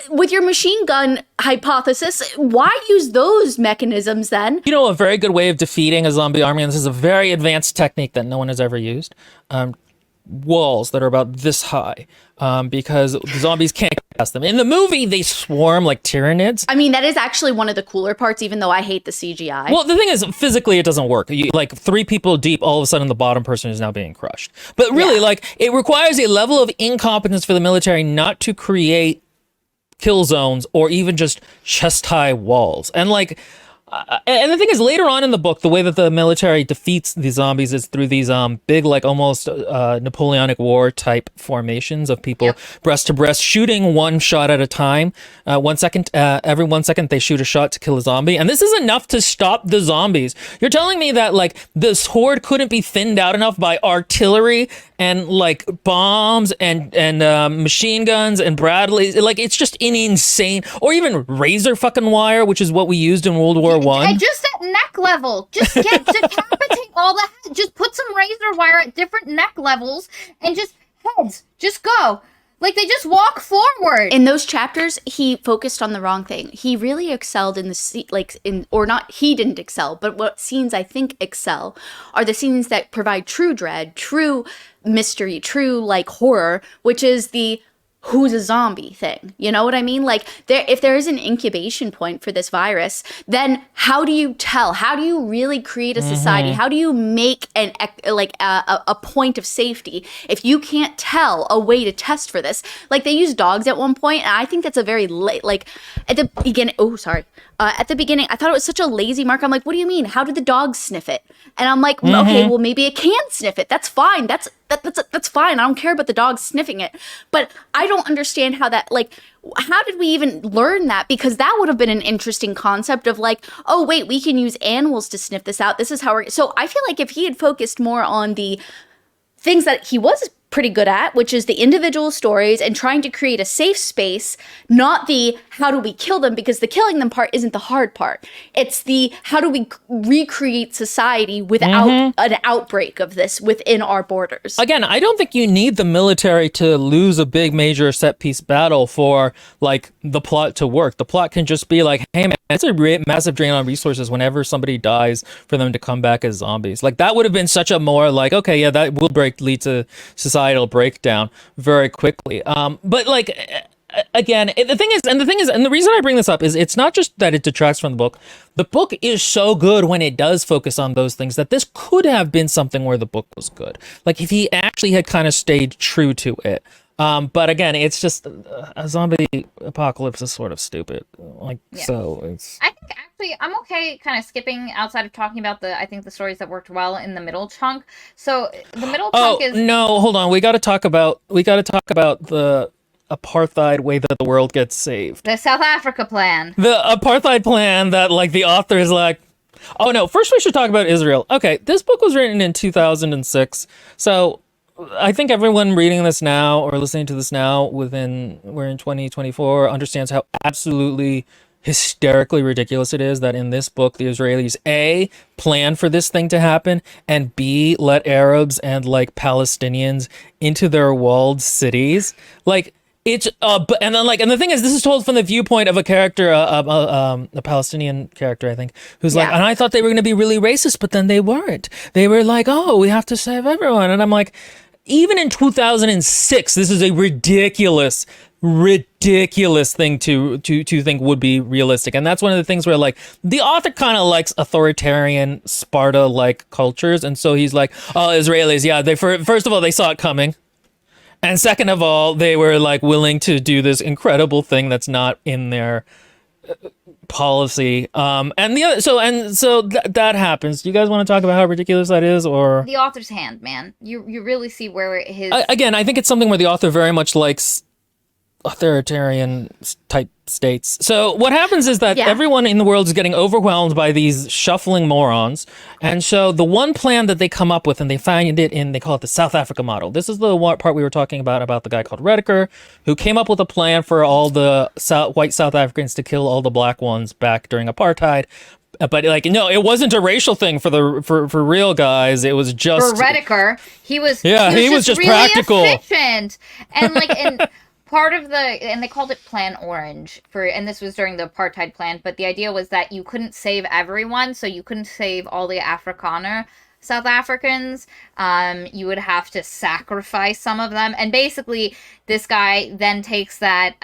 With your machine gun hypothesis, why use those mechanisms then? You know, a very good way of defeating a zombie army, and this is a very advanced technique that no one has ever used, walls that are about this high, because the zombies can't get past them. In the movie, they swarm like tyrannids. I mean, that is actually one of the cooler parts, even though I hate the CGI. Well, the thing is, physically, it doesn't work. Like 3 people deep, all of a sudden, the bottom person is now being crushed. But really, like, it requires a level of incompetence for the military not to create kill zones or even just chest-high walls. And like, and the thing is, later on in the book, the way that the military defeats the zombies is through these big, like almost Napoleonic War type formations of people breast to breast, shooting one shot at a time. 1 second, every 1 second, they shoot a shot to kill a zombie, and this is enough to stop the zombies. You're telling me that like this horde couldn't be thinned out enough by artillery and like bombs and machine guns and Bradleys? Like, it's just insane. Or even razor fucking wire, which is what we used in World War I. And just at neck level, just decapitate all the heads. Just put some razor wire at different neck levels and just heads. Just go. Like, they just walk forward. In those chapters, he focused on the wrong thing. He really excelled in he didn't excel, but what scenes I think excel are the scenes that provide true dread, true mystery, true, like, horror, which is the who's a zombie thing. You know what I mean? Like, if there is an incubation point for this virus, then how do you tell? How do you really create a society? How do you make a point of safety if you can't tell a way to test for this? Like, they use dogs at one point, and I think that's a very at the beginning. Oh, sorry. At the beginning, I thought it was such a lazy mark. I'm like, what do you mean? How do the dogs sniff it? And I'm like, okay, well, maybe it can sniff it. That's fine. That's fine. I don't care about the dogs sniffing it. But I don't understand how that, like, how did we even learn that? Because that would have been an interesting concept of like, oh, wait, we can use animals to sniff this out. This is how so I feel like if he had focused more on the things that he was pretty good at, which is the individual stories and trying to create a safe space, not the how do we kill them, because the killing them part isn't the hard part. It's the how do we recreate society without an outbreak of this within our borders. Again, I don't think you need the military to lose a big major set piece battle for like the plot to work. The plot can just be like, hey man, it's a massive drain on resources whenever somebody dies for them to come back as zombies. Like that would have been such a more like, okay, yeah, that will lead to societal breakdown very quickly. But like again, the thing is, and the reason I bring this up is it's not just that it detracts from the book. The book is so good when it does focus on those things that this could have been something where the book was good. Like if he actually had kind of stayed true to it. But again, it's just a zombie apocalypse is sort of stupid. Like, yeah. So it's. I think actually I'm okay kind of skipping outside of talking about I think the stories that worked well in the middle chunk. So the middle chunk is. No, hold on. We got to talk about the apartheid way that the world gets saved. The South Africa plan. The apartheid plan that like the author is like, oh no, first we should talk about Israel. Okay, this book was written in 2006. So I think everyone reading this now or listening to this now we're in 2024 understands how absolutely hysterically ridiculous it is that in this book the Israelis A, plan for this thing to happen, and B, let Arabs and like Palestinians into their walled cities. Like it's and then like, and the thing is, this is told from the viewpoint of a character, a Palestinian character, I think, who's like, and I thought they were going to be really racist, but then they weren't. They were like, oh, we have to save everyone, and I'm like, even in 2006, this is a ridiculous thing to think would be realistic, and that's one of the things where like the author kind of likes authoritarian Sparta-like cultures, and so he's like, oh, Israelis, yeah, they first of all they saw it coming. And second of all, they were like willing to do this incredible thing that's not in their policy. And the other, so that happens. Do you guys want to talk about how ridiculous that is, or the author's hand, man? You really see where his again. I think it's something where the author very much likes authoritarian type states. So what happens is that everyone in the world is getting overwhelmed by these shuffling morons. And so the one plan that they come up with, and they find it in, they call it the South Africa model. This is the part we were talking about the guy called Rediker, who came up with a plan for all the white South Africans to kill all the black ones back during apartheid. But like, no, it wasn't a racial thing for real guys. It was just for Rediker. He was just really practical, efficient, and like and. Part of and they called it Plan Orange and this was during the apartheid plan, but the idea was that you couldn't save everyone, so you couldn't save all the Afrikaner South Africans. You would have to sacrifice some of them, and basically this guy then takes that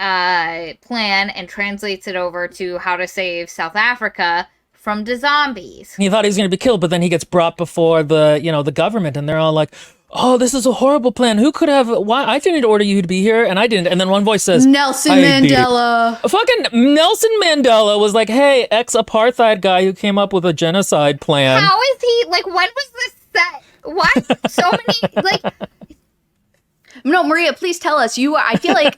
plan and translates it over to how to save South Africa from the zombies. He thought he was going to be killed, but then he gets brought before the government, and they're all like, oh, this is a horrible plan. Who could have? Why? I didn't order you to be here, and I didn't. And then one voice says, Nelson Mandela. Fucking Nelson Mandela was like, hey, ex-apartheid guy who came up with a genocide plan. How is he? Like, when was this set? What? So many, like... No, Maria, please tell us. I feel like,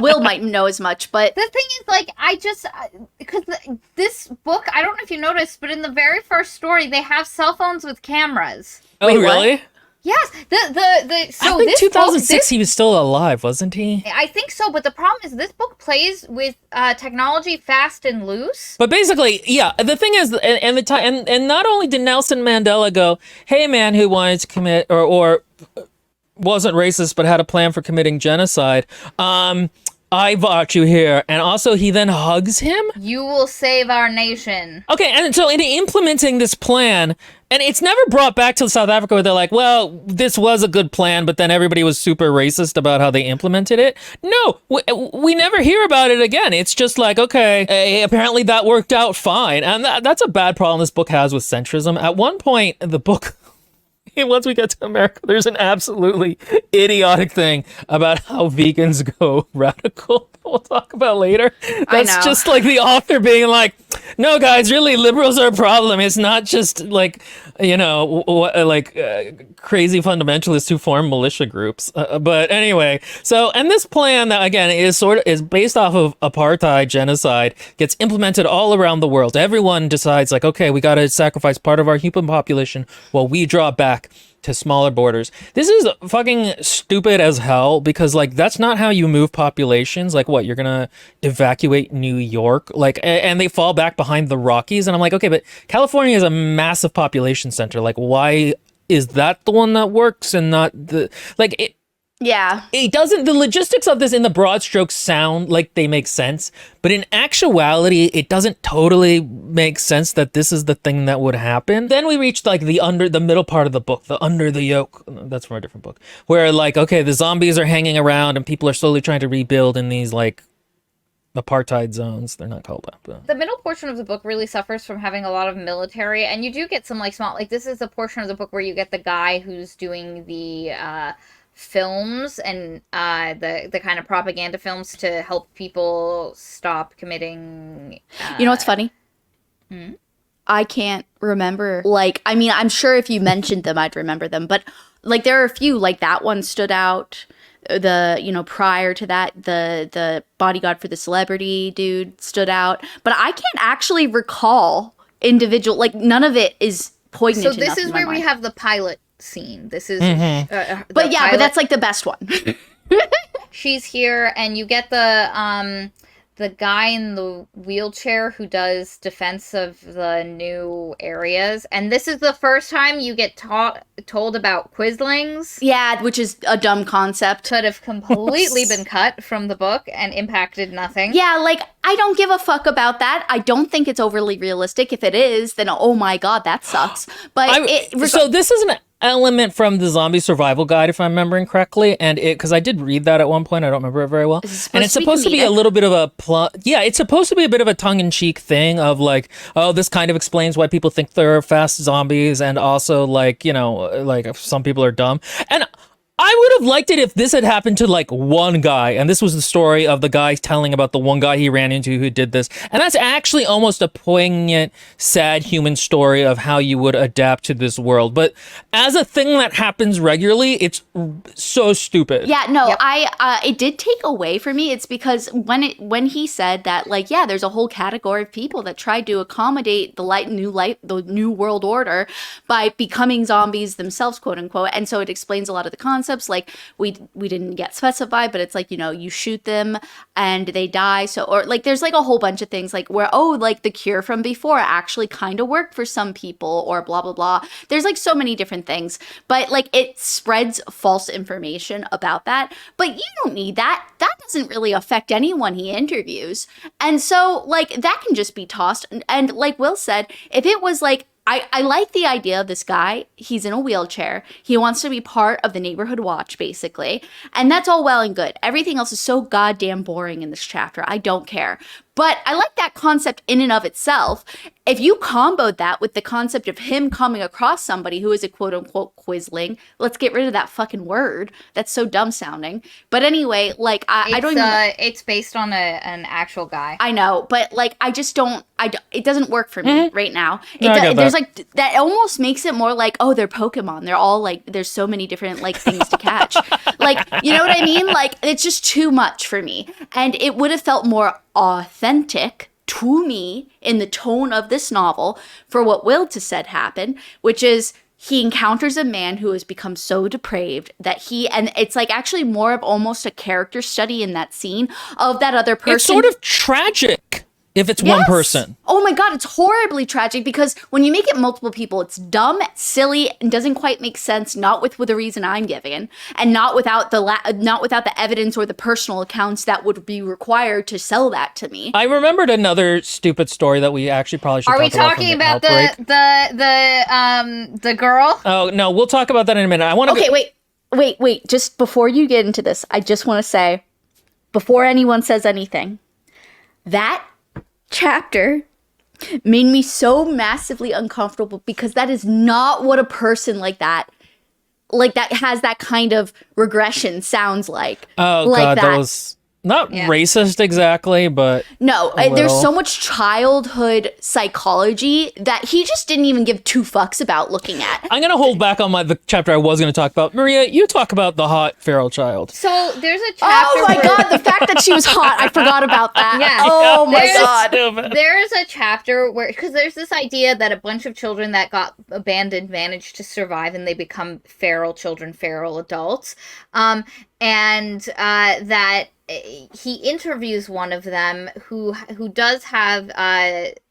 Will might know as much, but... The thing is, like, because this book, I don't know if you noticed, but in the very first story, they have cell phones with cameras. Oh, wait, really? What? Yes, so I think 2006 he was still alive, wasn't he? I think so, but the problem is this book plays with technology fast and loose. But basically, yeah, the thing is, and not only did Nelson Mandela go, hey man who wanted to commit or wasn't racist but had a plan for committing genocide, I brought you here. And also he then hugs him. You will save our nation. Okay, and so in implementing this plan, and it's never brought back to South Africa where they're like, well, this was a good plan, but then everybody was super racist about how they implemented it. No, we never hear about it again. It's just like, okay, apparently that worked out fine. And that's a bad problem this book has with centrism. At one point, the book... once we get to America, there's an absolutely idiotic thing about how vegans go radical that we'll talk about later. That's just like the author being like, no, guys, really, liberals are a problem. It's not just like, crazy fundamentalists who form militia groups. But anyway, so, and this plan that, again, is based off of apartheid genocide, gets implemented all around the world. Everyone decides like, okay, we got to sacrifice part of our human population while we draw back to smaller borders. This is fucking stupid as hell because like that's not how you move populations. Like what, you're gonna evacuate New York, like, and they fall back behind the Rockies, and I'm like, okay, but California is a massive population center. Like why is that the one that works and not the like it? Yeah. it doesn't, the logistics of this in the broad strokes sound like they make sense, but in actuality it doesn't totally make sense that this is the thing that would happen. Then we reach like the middle part of the book, the under the yoke, that's from a different book, where like, okay, the zombies are hanging around and people are slowly trying to rebuild in these like apartheid zones. They're not called that, but The middle portion of the book really suffers from having a lot of military, and you do get some like small, like this is the portion of the book where you get the guy who's doing the films and the kind of propaganda films to help people stop committing. You know what's funny? Hmm? I can't remember. Like, I mean, I'm sure if you mentioned them, I'd remember them. But like, there are a few. Like that one stood out. Prior to that, the bodyguard for the celebrity dude stood out. But I can't actually recall individual. Like, none of it is poignant. So this enough is in my where we mind. have the pilot scene. This is. But yeah, but that's like the best one. She's here, and you get the guy in the wheelchair who does defense of the new areas, and this is the first time you get told about Quislings. Yeah, which is a dumb concept. Could have completely been cut from the book and impacted nothing. Yeah, like, I don't give a fuck about that. I don't think it's overly realistic. If it is, then oh my god, that sucks. But so this is an element from the Zombie Survival Guide, if I'm remembering correctly, and because I did read that at one point, I don't remember it very well. And it's supposed to be a little bit of a it's supposed to be a bit of a tongue-in-cheek thing of like, oh, this kind of explains why people think they're fast zombies, and also like, like some people are dumb. And I would have liked it if this had happened to like one guy, and this was the story of the guy telling about the one guy he ran into who did this. And that's actually almost a poignant, sad human story of how you would adapt to this world. But as a thing that happens regularly, it's so stupid. Yeah, no, Yep. it did take away from me. It's because when he said that, like, yeah, there's a whole category of people that tried to accommodate the new world order by becoming zombies themselves, quote unquote. And so it explains a lot of the concepts. Like we didn't get specified, but it's like, you shoot them and they die. So, or like, there's like a whole bunch of things like where, like the cure from before actually kind of worked for some people, or blah, blah, blah. There's like so many different things, but like it spreads false information about that. But you don't need that. That doesn't really affect anyone he interviews. And so like that can just be tossed. And like Will said, if it was like, I like the idea of this guy. He's in a wheelchair. He wants to be part of the neighborhood watch, basically. And that's all well and good. Everything else is so goddamn boring in this chapter. I don't care. But I like that concept in and of itself. If you comboed that with the concept of him coming across somebody who is a quote unquote Quisling, let's get rid of that fucking word. That's so dumb sounding. But anyway, like, I don't even. It's based on an actual guy. I know, but like, I just don't. It doesn't work for me right now. There's like that almost makes it more like, oh, they're Pokemon. They're all like, there's so many different like things to catch. Like, you know what I mean? Like, it's just too much for me. And it would have felt more authentic to me in the tone of this novel for what Will just said happened, which is he encounters a man who has become so depraved that and it's like actually more of almost a character study in that scene of that other person. It's sort of tragic if it's one person. Oh my god, it's horribly tragic because when you make it multiple people, it's dumb, silly, and doesn't quite make sense. Not with the reason I'm giving, and not without the evidence or the personal accounts that would be required to sell that to me. I remembered another stupid story that we actually probably should. Are we talk talking about about the girl? Oh no, we'll talk about that in a minute. I want to. Okay, wait. Just before you get into this, I just want to say, before anyone says anything, that chapter made me so massively uncomfortable because that is not what a person like that has that kind of regression sounds like. Oh like god, that was not racist exactly, but no, there's so much childhood psychology that he just didn't even give two fucks about looking at. I'm gonna hold back on the chapter I was gonna talk about. Maria, you talk about the hot feral child. So there's a chapter. Oh my god, the fact that she was hot, I forgot about that. Yeah. Oh my god. Stupid. There's a chapter where, because there's this idea that a bunch of children that got abandoned manage to survive and they become feral children, feral adults. And that he interviews one of them who does have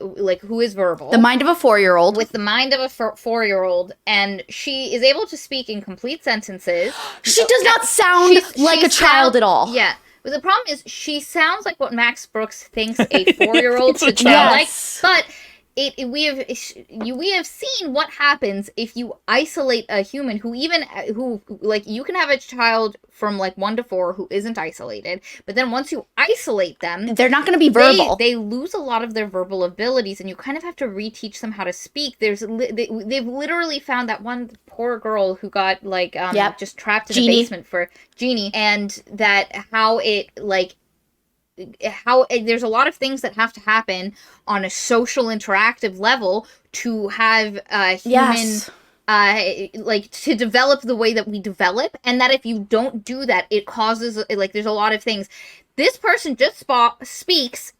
who is verbal, The mind of a 4-year-old. with the mind of a 4-year-old, and she is able to speak in complete sentences. She does not sound like a child at all. Yeah. But the problem is she sounds like what Max Brooks thinks a 4-year-old should sound Yes. like. But we have seen what happens if you isolate a human who you can have a child from like 1 to 4 who isn't isolated, but then once you isolate them, They're not going to be verbal. They lose a lot of their verbal abilities, and you kind of have to reteach them how to speak. They've literally found that one poor girl who got just trapped in a basement for Jeannie, and that there's a lot of things that have to happen on a social interactive level to have human to develop the way that we develop, and that if you don't do that, it causes there's a lot of things. This person just speaks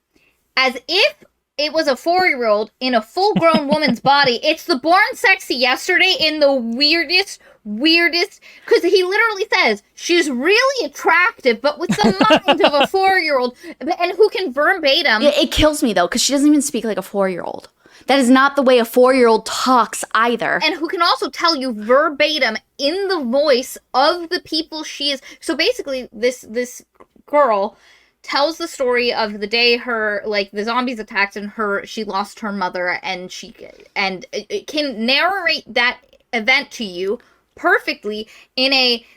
as if it was a 4-year-old in a full-grown woman's body. It's the Born Sexy Yesterday in the weirdest, because he literally says she's really attractive, but with the mind of a 4-year-old, and who can verbatim. It kills me though, because she doesn't even speak like a 4-year-old. That is not the way a 4-year-old talks either. And who can also tell you verbatim in the voice of the people she is. So basically, this girl tells the story of the day the zombies attacked and she lost her mother, and it can narrate that event to you perfectly in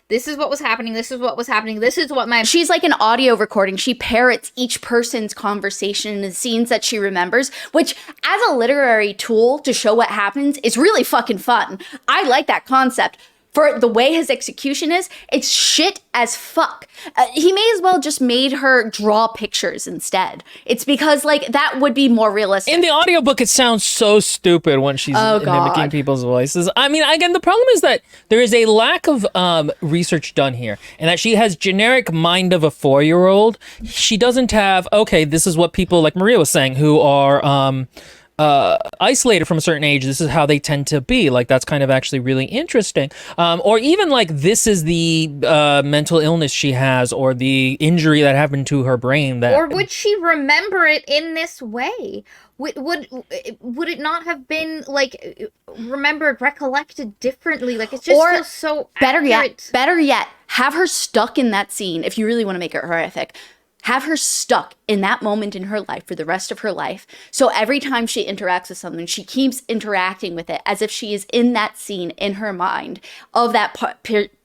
this is what was happening, this is what was happening, this is what my... She's like an audio recording. She parrots each person's conversation and the scenes that she remembers, which as a literary tool to show what happens is really fucking fun. I like that concept. For the way his execution is, it's shit as fuck. He may as well just made her draw pictures instead. It's because, that would be more realistic. In the audiobook, it sounds so stupid when she's mimicking people's voices. I mean, again, the problem is that there is a lack of research done here, and that she has generic mind of a 4-year-old. She doesn't have, this is what people, like Maria was saying, who are... isolated from a certain age, this is how they tend to be. That's kind of actually really interesting. Or even this is the mental illness she has, or the injury that happened to her brain. Or would she remember it in this way? Would it not have been remembered, recollected differently? It just feels so accurate. Better yet, have her stuck in that scene if you really want to make it horrific. Have her stuck in that moment in her life for the rest of her life. So every time she interacts with something, she keeps interacting with it as if she is in that scene in her mind of that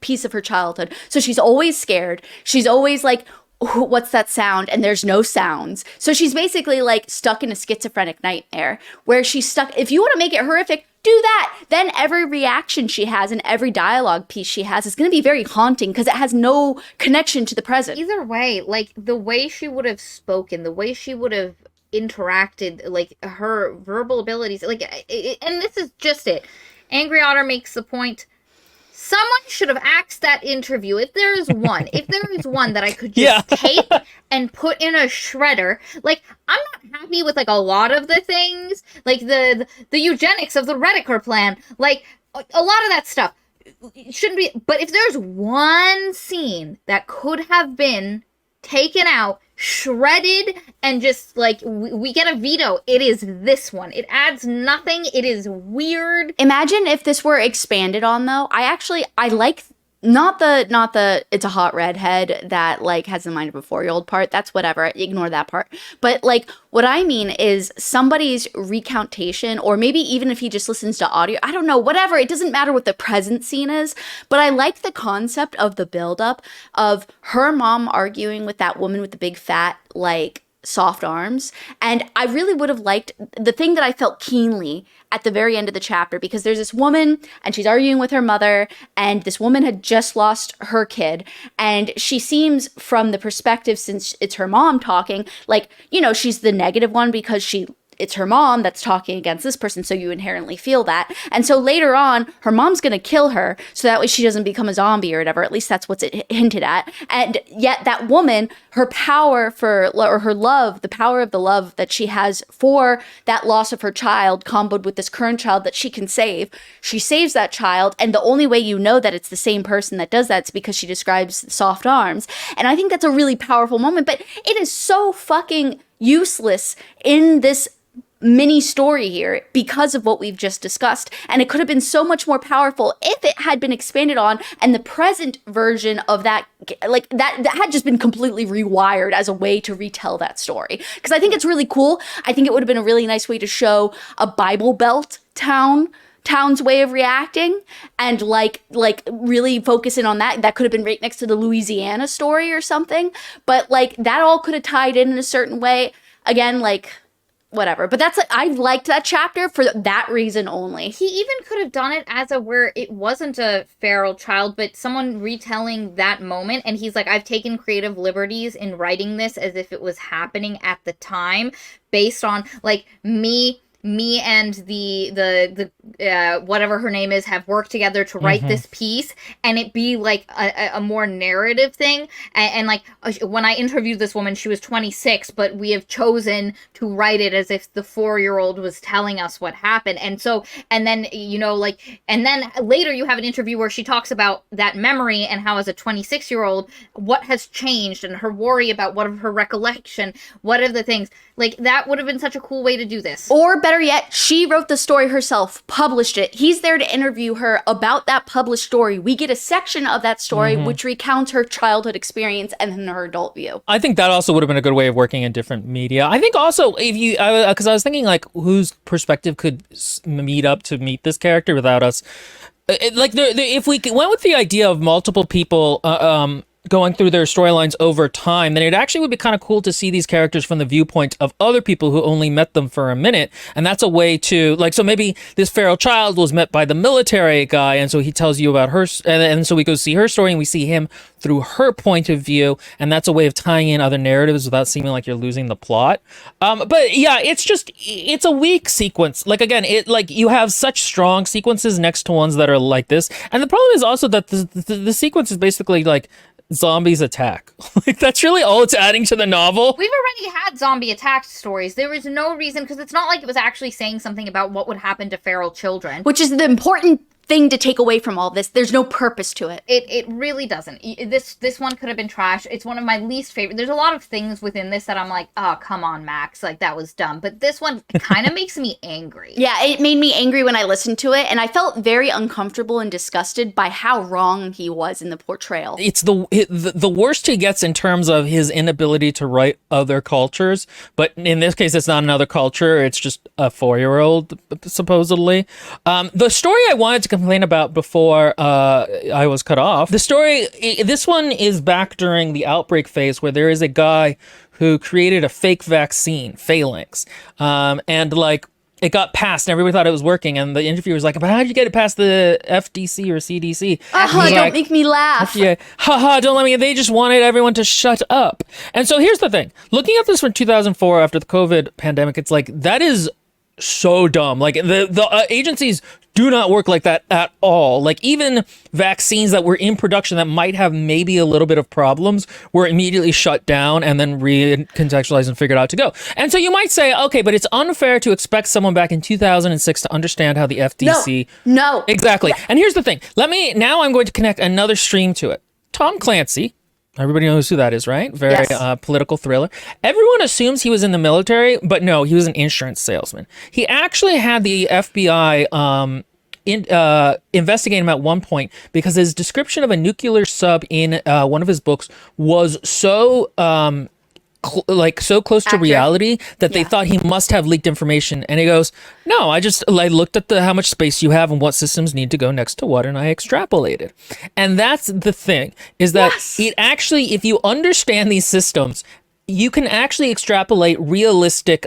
piece of her childhood. So she's always scared. She's always like, what's that sound? And there's no sounds. So she's basically stuck in a schizophrenic nightmare where she's stuck. If you want to make it horrific, do that. Then every reaction she has and every dialogue piece she has is going to be very haunting because it has no connection to the present. Either way, the way she would have spoken, the way she would have interacted, her verbal abilities, and this is just it. Angry Otter makes the point. Someone should have asked that interview, if there is one that I could just tape and put in a shredder. I'm not happy with a lot of the things, the eugenics of the Rediker plan, a lot of that stuff shouldn't be. But if there's one scene that could have been taken out, shredded, and just we get a veto, it is this one. It adds nothing. It is weird. Imagine if this were expanded on though. I like not the it's a hot redhead that has the mind of a 4-year-old part. That's whatever. Ignore that part. But what I mean is somebody's recantation, or maybe even if he just listens to audio, I don't know, whatever. It doesn't matter what the present scene is. But I like the concept of the buildup of her mom arguing with that woman with the big fat soft arms. And I really would have liked the thing that I felt keenly at the very end of the chapter, because there's this woman and she's arguing with her mother, and this woman had just lost her kid, and she seems, from the perspective, since it's her mom talking, she's the negative one because she it's her mom that's talking against this person, so you inherently feel that. And so later on, her mom's going to kill her so that way she doesn't become a zombie or whatever. At least that's what's it hinted at. And yet that woman, her power or her love, the power of the love that she has for that loss of her child, comboed with this current child that she can save, she saves that child. And the only way you know that it's the same person that does that is because she describes soft arms. And I think that's a really powerful moment, but it is so fucking useless in this mini story here because of what we've just discussed. And it could have been so much more powerful if it had been expanded on, and the present version of that, like that had just been completely rewired as a way to retell that story. Because I think it's really cool. I think it would have been a really nice way to show a Bible Belt town's way of reacting, and like really focusing on that could have been right next to the Louisiana story or something. But like that all could have tied in a certain way. Again, like whatever. But I liked that chapter for that reason only. He even could have done it as where it wasn't a feral child, but someone retelling that moment. And he's like, I've taken creative liberties in writing this as if it was happening at the time, based on like me and the whatever her name is have worked together to write this piece, and it be like a more narrative thing. And like when I interviewed this woman, she was 26, but we have chosen to write it as if the 4-year-old was telling us what happened. And so, and then, you know, like, and then later you have an interview where she talks about that memory and how as a 26-year-old, what has changed, and her worry about what of her recollection, what are the things. Like, that would have been such a cool way to do this. Or better yet, she wrote the story herself, published it. He's there to interview her about that published story. We get a section of that story which recounts her childhood experience and then her adult view. I think that also would have been a good way of working in different media. I think also if you, because I was thinking like whose perspective could meet this character without us. If we went with the idea of multiple people going through their storylines over time, then it actually would be kind of cool to see these characters from the viewpoint of other people who only met them for a minute. And that's a way to, like, so maybe this feral child was met by the military guy, and so he tells you about her, and so we go see her story and we see him through her point of view, and that's a way of tying in other narratives without seeming like you're losing the plot. But yeah, it's a weak sequence. Like, again, you have such strong sequences next to ones that are like this, and the problem is also that the sequence is basically like zombies attack. Like, that's really all it's adding to the novel. We've already had zombie attack stories. There was no reason, because it's not like it was actually saying something about what would happen to feral children. Which is the important thing to take away from all this. There's no purpose to it. It really doesn't. This one could have been trash. It's one of my least favorite. There's a lot of things within this that I'm like, oh, come on, Max. Like, that was dumb. But this one kind of makes me angry. Yeah, it made me angry when I listened to it, and I felt very uncomfortable and disgusted by how wrong he was in the portrayal. It's the worst he gets in terms of his inability to write other cultures. But in this case, it's not another culture. It's just a 4-year-old, supposedly. The story I wanted to complain about before I was cut off. The story, this one is back during the outbreak phase, where there is a guy who created a fake vaccine, phalanx, and like it got passed and everybody thought it was working, and the interviewer was like, but how did you get it past the FDC or CDC? Don't make me laugh. Yeah, haha, don't let me. They just wanted everyone to shut up. And so here's the thing. Looking at this from 2004 after the COVID pandemic, it's like, that is so dumb. Like, the agencies do not work like that at all. Like, even vaccines that were in production that might have maybe a little bit of problems were immediately shut down and then recontextualized and figured out to go. And so you might say, okay, but it's unfair to expect someone back in 2006 to understand how the FDC... No. Exactly. Yeah. And here's the thing. Now I'm going to connect another stream to it. Tom Clancy. Everybody knows who that is, right? Very yes. Political thriller. Everyone assumes he was in the military, but no, he was an insurance salesman. He actually had the FBI investigate him at one point because his description of a nuclear sub in one of his books was so so close to reality that they thought he must have leaked information. And he goes, no, I looked at how much space you have and what systems need to go next to what, and I extrapolated. And that's the thing, is that it actually, if you understand these systems, you can actually extrapolate realistic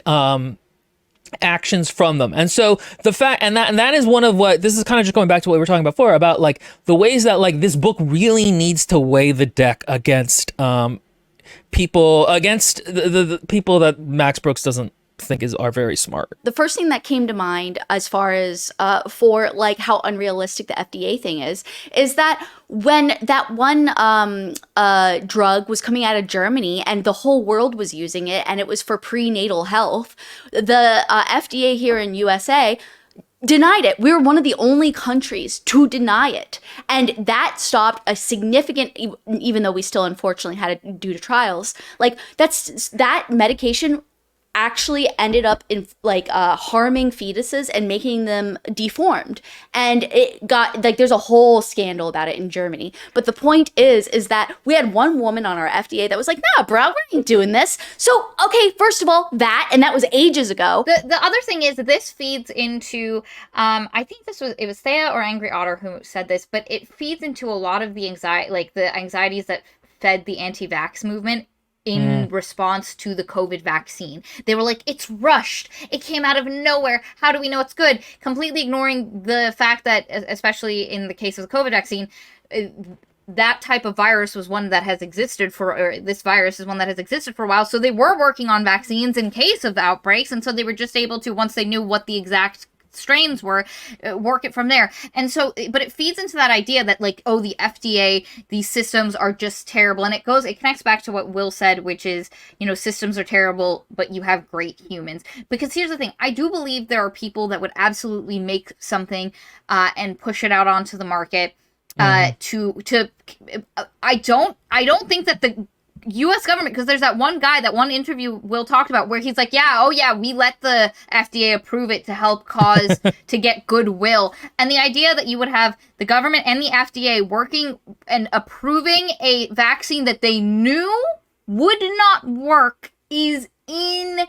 actions from them. And so the fact, and that is one of what, this is kind of just going back to what we were talking about before, about like the ways that like this book really needs to weigh the deck against people, against the people that Max Brooks doesn't are very smart. The first thing that came to mind as far as for like how unrealistic the FDA thing is that when that one drug was coming out of Germany and the whole world was using it and it was for prenatal health, the FDA here in USA denied it. We were one of the only countries to deny it. And that stopped a significant, even though we still unfortunately had it due to trials, like that medication actually ended up in like harming fetuses and making them deformed, and it got like there's a whole scandal about it in Germany. But the point is that we had one woman on our FDA that was like, nah bro, we ain't doing this. So okay, first of all, and that was ages ago. The other thing is that this feeds into I think it was Thea or Angry Otter who said this, but it feeds into a lot of the anxieties that fed the anti-vax movement in response to the COVID vaccine. They were like, it's rushed. It came out of nowhere. How do we know it's good? Completely ignoring the fact that, especially in the case of the COVID vaccine, that type of virus was one that has existed this virus is one that has existed for a while. So they were working on vaccines in case of outbreaks. And so they were just able to, once they knew what the exact strains were, work it from there. And so, but it feeds into that idea that like, oh, the FDA, these systems are just terrible. And it connects back to what Will said, which is, systems are terrible, but you have great humans. Because here's the thing, I do believe there are people that would absolutely make something and push it out onto the market I don't think that the U.S. government, because there's that one interview Will talked about where he's like, we let the FDA approve it to help cause, to get goodwill. And the idea that you would have the government and the FDA working and approving a vaccine that they knew would not work is insane.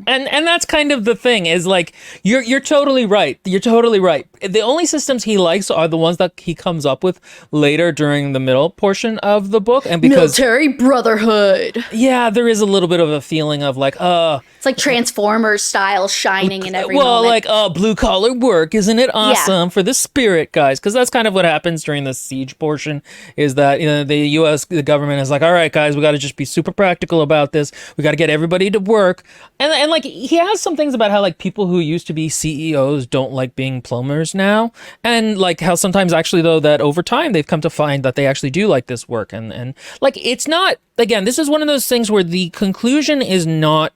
And that's kind of the thing, is like, you're totally right. You're totally right. The only systems he likes are the ones that he comes up with later during the middle portion of the book. And because military brotherhood. Yeah, there is a little bit of a feeling of like, it's like Transformers style shining in every moment. Like, blue collar work, isn't it awesome for the spirit, guys? Because that's kind of what happens during the siege portion, is that the government is like, all right, guys, we got to just be super practical about this. We got to get everybody to work. And like, he has some things about how like people who used to be CEOs don't like being plumbers now, and like how sometimes actually though that over time they've come to find that they actually do like this work, and like, it's not, again, this is one of those things where the conclusion is not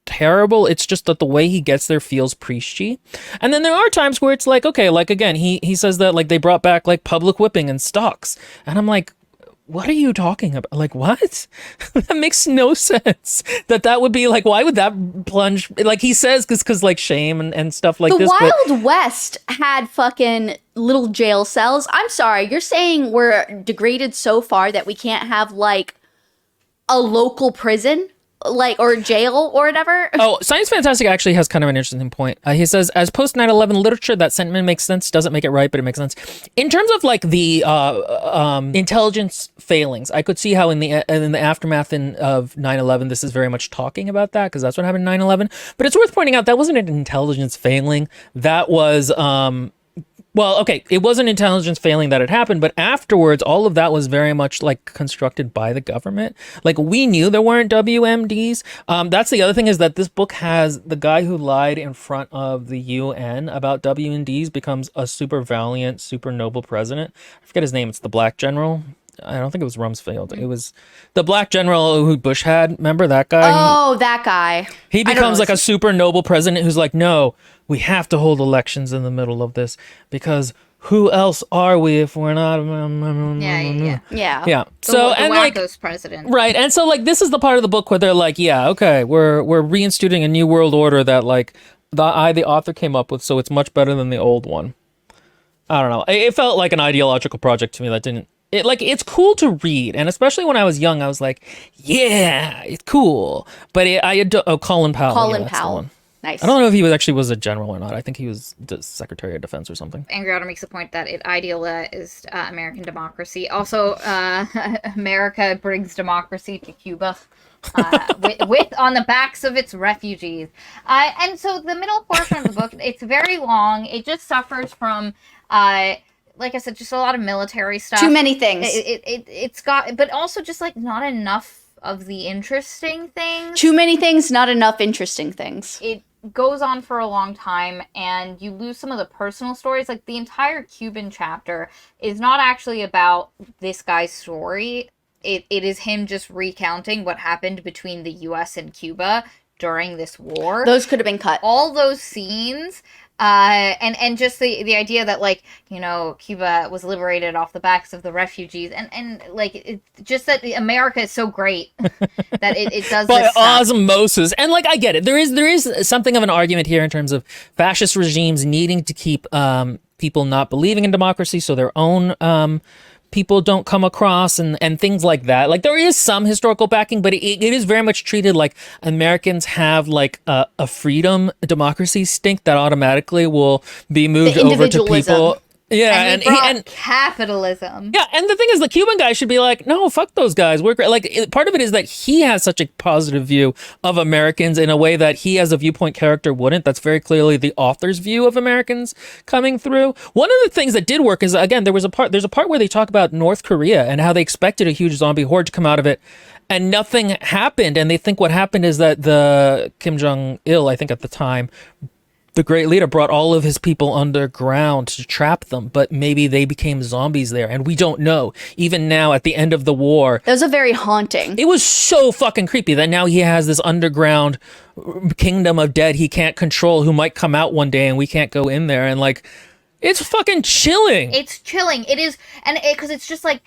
terrible, it's just that the way he gets there feels preachy. And then there are times where it's like, okay, like again, he says that like they brought back like public whipping and stocks, and I'm like, what are you talking about? Like, what? That makes no sense. That would be like, why would that plunge? Like he says, because like shame and stuff like this. The Wild West had fucking little jail cells. I'm sorry, you're saying we're degraded so far that we can't have like a local prison? Like, or jail or whatever. Oh, Science Fantastic actually has kind of an interesting point. He says, as post 9/11 literature, that sentiment makes sense. Doesn't make it right, but it makes sense. In terms of like the intelligence failings, I could see how in the aftermath of 9/11, this is very much talking about that, because that's what happened in 9/11. But it's worth pointing out that wasn't an intelligence failing. That was well, okay, it was an intelligence failing that had happened, but afterwards, all of that was very much like constructed by the government. Like, we knew there weren't WMDs. That's the other thing, is that this book has the guy who lied in front of the UN about WMDs becomes a super valiant, super noble president. I forget his name. It's the black general. I don't think it was Rumsfeld. It was the black general who Bush had. Remember that guy? Oh, that guy. He becomes like a super noble president who's like, no, we have to hold elections in the middle of this, because who else are we if we're not? Yeah. So the and wackos like president, right? And so like, this is the part of the book where they're like, yeah, okay, we're reinstituting a new world order that like the author came up with, so it's much better than the old one. I don't know. It felt like an ideological project to me that didn't. It's cool to read, and especially when I was young, I was like, yeah, it's cool. But Colin Powell. Colin that's Powell. the one. Nice. I don't know if he was a general or not. I think he was the Secretary of Defense or something. Angry Otter makes the point that it idealized American democracy. Also, America brings democracy to Cuba. with on the backs of its refugees. And so the middle portion of the book, it's very long. It just suffers from like I said, just a lot of military stuff. Too many things. It's got, but also just like not enough of the interesting things. Too many things, not enough interesting things. It goes on for a long time, and you lose some of the personal stories. Like, the entire Cuban chapter is not actually about this guy's story. It is him just recounting what happened between the US and Cuba during this war. Those could have been cut. All those scenes, and just the idea that, like, you know, Cuba was liberated off the backs of the refugees, and like, it, just that America is so great that it does By this stuff. osmosis. And like, I get it. There is something of an argument here in terms of fascist regimes needing to keep people not believing in democracy, so their own people don't come across, and things like that. Like, there is some historical backing, but it is very much treated like Americans have like a freedom democracy stink that automatically will be moved over to people. Yeah, and capitalism. Yeah, and the thing is, the Cuban guy should be like, no, fuck those guys. We're great. Like, part of it is that he has such a positive view of Americans in a way that he, as a viewpoint character, wouldn't. That's very clearly the author's view of Americans coming through. One of the things that did work is, again, there's a part where they talk about North Korea and how they expected a huge zombie horde to come out of it, and nothing happened. And they think what happened is that the Kim Jong-il, I think at the time, the great leader, brought all of his people underground to trap them, but maybe they became zombies there, and we don't know. Even now, at the end of the war, That was a very haunting. it was so fucking creepy that now he has this underground kingdom of dead he can't control, who might come out one day and we can't go in there, and like, it's fucking chilling. It's chilling. It is, and because it's just like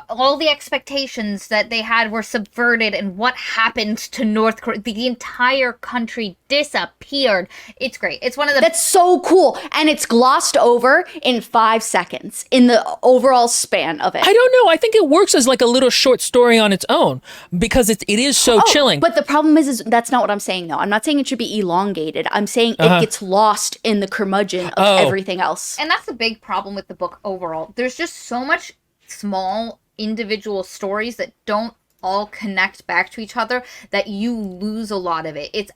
all the expectations that they had were subverted, and what happened to North Korea? The entire country disappeared. It's great. It's one of the That's so cool. And it's glossed over in 5 seconds in the overall span of it. I don't know. I think it works as like a little short story on its own because it is so chilling. But the problem is that's not what I'm saying, though. I'm not saying it should be elongated. I'm saying it gets lost in the curmudgeon of everything else. And that's the big problem with the book overall. There's just so much small individual stories that don't all connect back to each other that you lose a lot of it. It's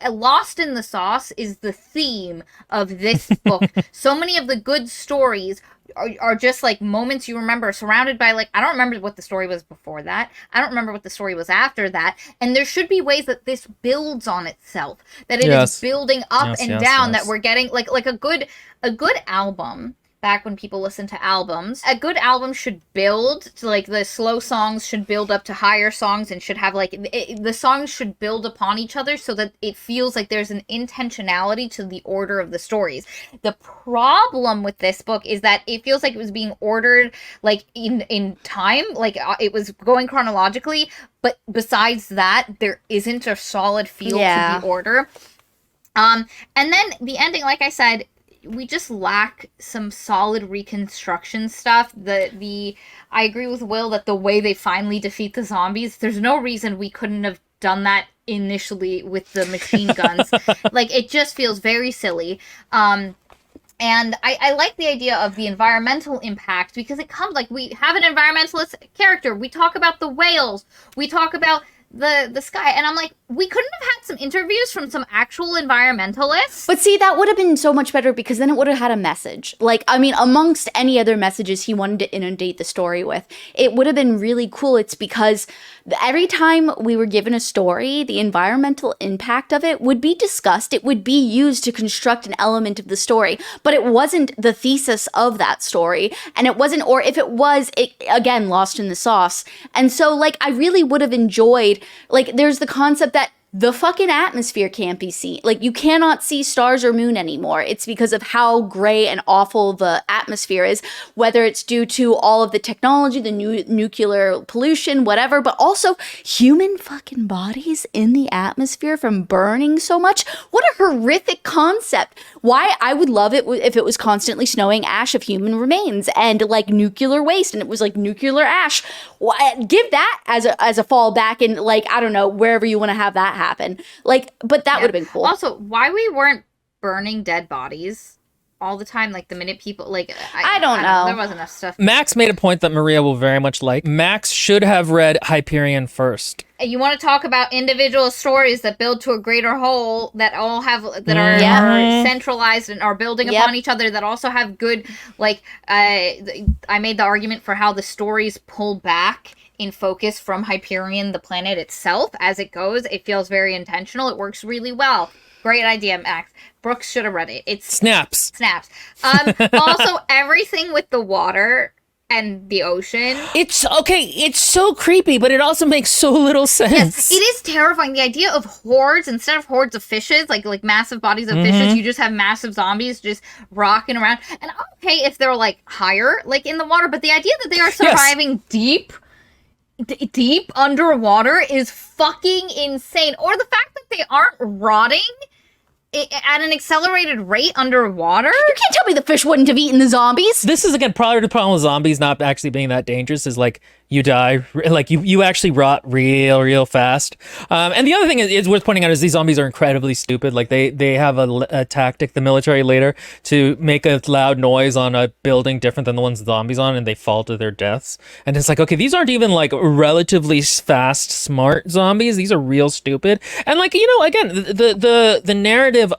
lost in the sauce is the theme of this book. So many of the good stories are just like moments you remember, surrounded by, like, I don't remember what the story was before that. I don't remember what the story was after that. And there should be ways that this builds on itself, that it is building up and down, that we're getting like a good album. Back when people listen to albums, a good album should build to, like, the slow songs should build up to higher songs, and should have like the songs should build upon each other so that it feels like there's an intentionality to the order of the stories. The problem with this book is that it feels like it was being ordered like in time, like it was going chronologically, but besides that, there isn't a solid feel to the order. And then the ending, like I said, we just lack some solid Reconstruction stuff. I agree with Will that the way they finally defeat the zombies, there's no reason we couldn't have done that initially with the machine guns. Like, it just feels very silly. And I like the idea of the environmental impact, because it comes, like, we have an environmentalist character. We talk about the whales. We talk about the sky, and I'm like, we couldn't have had some interviews from some actual environmentalists. But see, that would have been so much better, because then it would have had a message. Like, I mean, amongst any other messages he wanted to inundate the story with, it would have been really cool. It's because every time we were given a story, the environmental impact of it would be discussed. It would be used to construct an element of the story, but it wasn't the thesis of that story. And it wasn't, or if it was, it again lost in the sauce. And so, like, I really would have enjoyed, like, there's the concept that the fucking atmosphere can't be seen. Like, you cannot see stars or moon anymore. It's because of how gray and awful the atmosphere is, whether it's due to all of the technology, the nuclear pollution, whatever, but also human fucking bodies in the atmosphere from burning so much. What a horrific concept. Why I would love it if it was constantly snowing ash of human remains and like nuclear waste, and it was like nuclear ash. Give that as a fallback, and, like, I don't know, wherever you want to have that happen. Like, but that would have been cool. Also, why we weren't burning dead bodies all the time, like the minute people, like, I don't know. There wasn't enough stuff. Max made a point that Maria will very much like. Max should have read Hyperion first. you want to talk about individual stories that build to a greater whole, that all have that are, Mhm. are centralized and are building upon each other, that also have good, like, I made the argument for how the stories pull back in focus from Hyperion, the planet itself, as it goes. It feels very intentional. It works really well. Great idea, Max. Brooks should have read it. It's Snaps. Also, everything with the water and the ocean. It's okay. It's so creepy, but it also makes so little sense. Yes, it is terrifying. The idea of hordes, instead of hordes of fishes, like massive bodies of fishes, you just have massive zombies just rocking around. And I'm okay if they're like higher, like in the water, but the idea that they are surviving deep underwater is fucking insane. Or the fact that they aren't rotting at an accelerated rate underwater. You can't tell me the fish wouldn't have eaten the zombies. This is, again, part of the problem with zombies not actually being that dangerous is, like, you die, like, you actually rot real fast. And the other thing is worth pointing out is these zombies are incredibly stupid. Like, they have a tactic, the military later, to make a loud noise on a building different than the ones zombies on, and they fall to their deaths. And it's like, okay, these aren't even, like, relatively fast, smart zombies. These are real stupid. And, like, you know, again, the narrative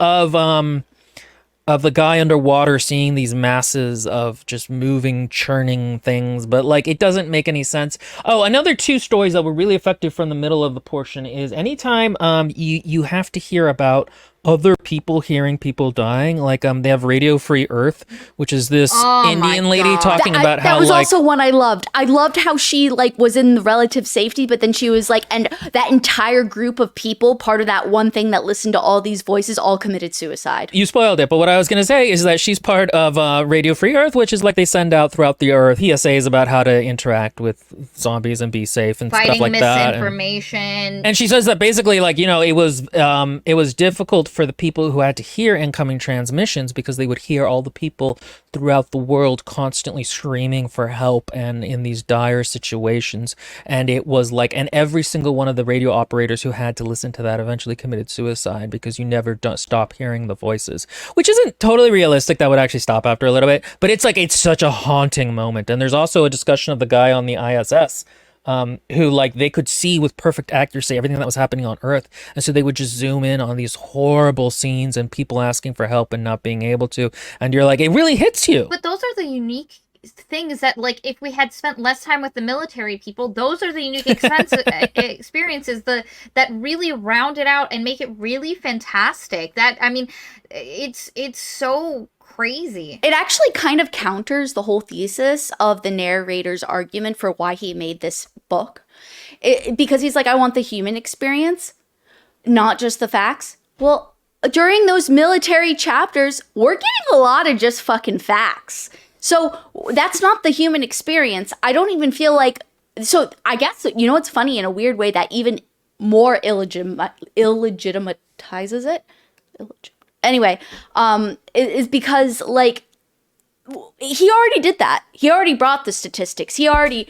of the guy underwater seeing these masses of just moving, churning things, but like it doesn't make any sense. Oh, another two stories that were really effective from the middle of the portion is anytime you have to hear about other people hearing people dying, like they have Radio Free Earth, which is this Indian lady talking about how that was like also one I loved. I loved how she like was in the relative safety, but then she was like, and that entire group of people, part of that one thing that listened to all these voices, all committed suicide. You spoiled it, but what I was going to say is that she's part of Radio Free Earth, which is like they send out throughout the earth PSAs about how to interact with zombies and be safe and fighting stuff like that. Misinformation. And she says that basically, like, you know, it was difficult for the people who had to hear incoming transmissions because they would hear all the people throughout the world constantly screaming for help and in these dire situations. And it was like, and every single one of the radio operators who had to listen to that eventually committed suicide because you never stop hearing the voices, which isn't totally realistic. That would actually stop after a little bit, but it's like, it's such a haunting moment. And there's also a discussion of the guy on the ISS who like they could see with perfect accuracy everything that was happening on Earth, and so they would just zoom in on these horrible scenes and people asking for help and not being able to, and you're like, it really hits you. But those are the unique things that, like, if we had spent less time with the military people, those are the unique experiences that really round it out and make it really fantastic. That, I mean, it's so crazy. It actually kind of counters the whole thesis of the narrator's argument for why he made this book. Because he's like, I want the human experience, not just the facts. Well, during those military chapters, we're getting a lot of just fucking facts. So that's not the human experience. I don't even feel like... So I guess, you know, it's funny in a weird way that even more illegitimizes it. Anyway, is because, like, he already did that. He already brought the statistics. He already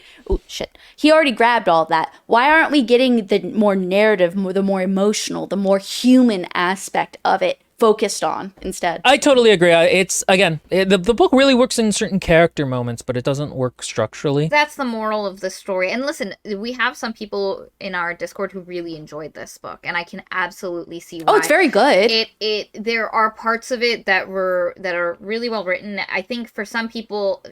grabbed all that. Why aren't we getting the more narrative, the more emotional, the more human aspect of it focused on instead? I totally agree. It's, again, the book really works in certain character moments, but it doesn't work structurally. That's the moral of the story. And listen, we have some people in our Discord who really enjoyed this book, and I can absolutely see why. Oh, it's very good. There are parts of it that are really well written. I think for some people,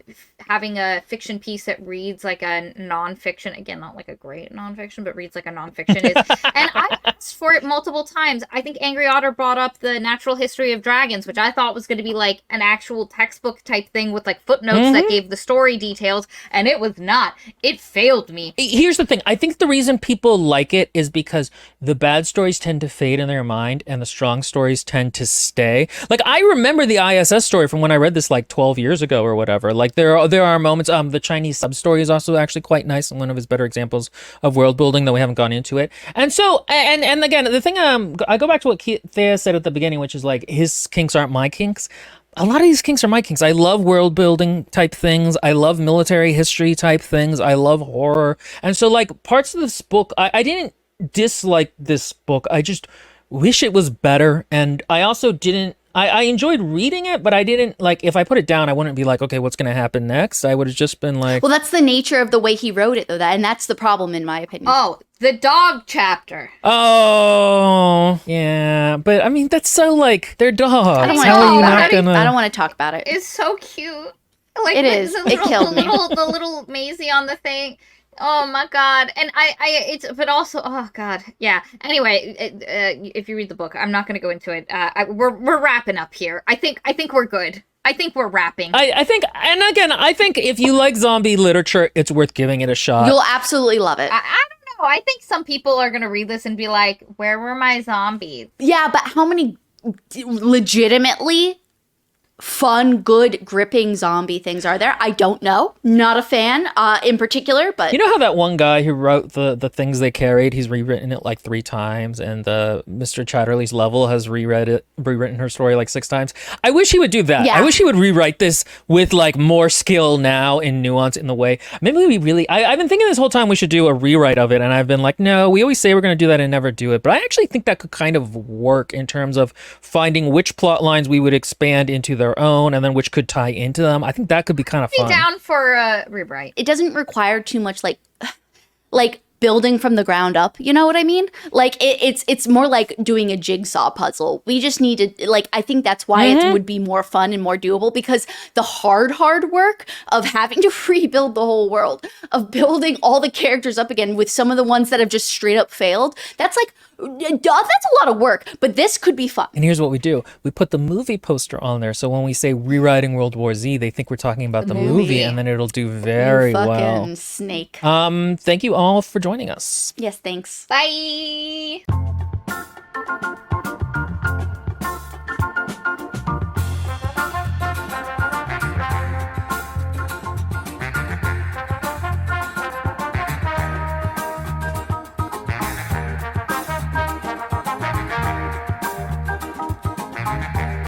having a fiction piece that reads like a nonfiction, again, not like a great nonfiction, but reads like a nonfiction is, and I asked for it multiple times. I think Angry Otter brought up the Natural History of Dragons, which I thought was going to be like an actual textbook type thing with like footnotes that gave the story details, and it was not. It failed me. Here's the thing. I think the reason people like it is because the bad stories tend to fade in their mind and the strong stories tend to stay. Like, I remember the ISS story from when I read this like 12 years ago or whatever. Like, there are moments. The Chinese sub-story is also actually quite nice and one of his better examples of world building, though we haven't gone into it. And so, and again, the thing, I go back to what Thea said at the beginning, which is like, his kinks aren't my kinks. A lot of these kinks are my kinks. I love world building type things. I love military history type things. I love horror. And so, like, parts of this book, I didn't dislike this book. I just wish it was better. And I also didn't I enjoyed reading it, but I didn't like, if I put it down, I wouldn't be like, okay, what's going to happen next? I would have just been like, Well, that's the nature of the way he wrote it, though, and that's the problem, in my opinion. Oh, the dog chapter. oh, yeah. But I mean, that's so like, they're dogs. I don't want to How are talk you about not it. gonna? I don't want to talk about it. It's so cute. Like, It is. It killed me. The little Maisie on the thing. Oh my god. And but also, oh god. Yeah. Anyway, if you read the book, I'm not going to go into it. We're wrapping up here. I think we're good. I think we're wrapping. I think, and again, I think if you like zombie literature, it's worth giving it a shot. You'll absolutely love it. I don't know. I think some people are going to read this and be like, where were my zombies? Yeah, but how many legitimately fun, good, gripping zombie things are there? I don't know. Not a fan in particular, but You know how that one guy who wrote the things they carried, he's rewritten it like 3 times, and Mr. Chatterley's Level has rewritten her story like 6 times. I wish he would do that. Yeah. I wish he would rewrite this with like more skill now and nuance in the way. Maybe we really, I've been thinking this whole time we should do a rewrite of it, and I've been like, no, we always say we're going to do that and never do it. But I actually think that could kind of work in terms of finding which plot lines we would expand into their own, and then which could tie into them. I think that could be kind of Be fun. down for a rewrite. it doesn't require too much like building from the ground up. You know what I mean? Like it's more like doing a jigsaw puzzle. We just need to like, I think that's why it would be more fun and more doable, because the hard work of having to rebuild the whole world, of building all the characters up again with some of the ones that have just straight up failed, that's like, that's a lot of work, but this could be fun. And here's what we do. We put the movie poster on there. So when we say rewriting World War Z, they think we're talking about the movie, and then it'll do very Fucking well. snake. Thank you all for joining us. Yes, thanks. Bye.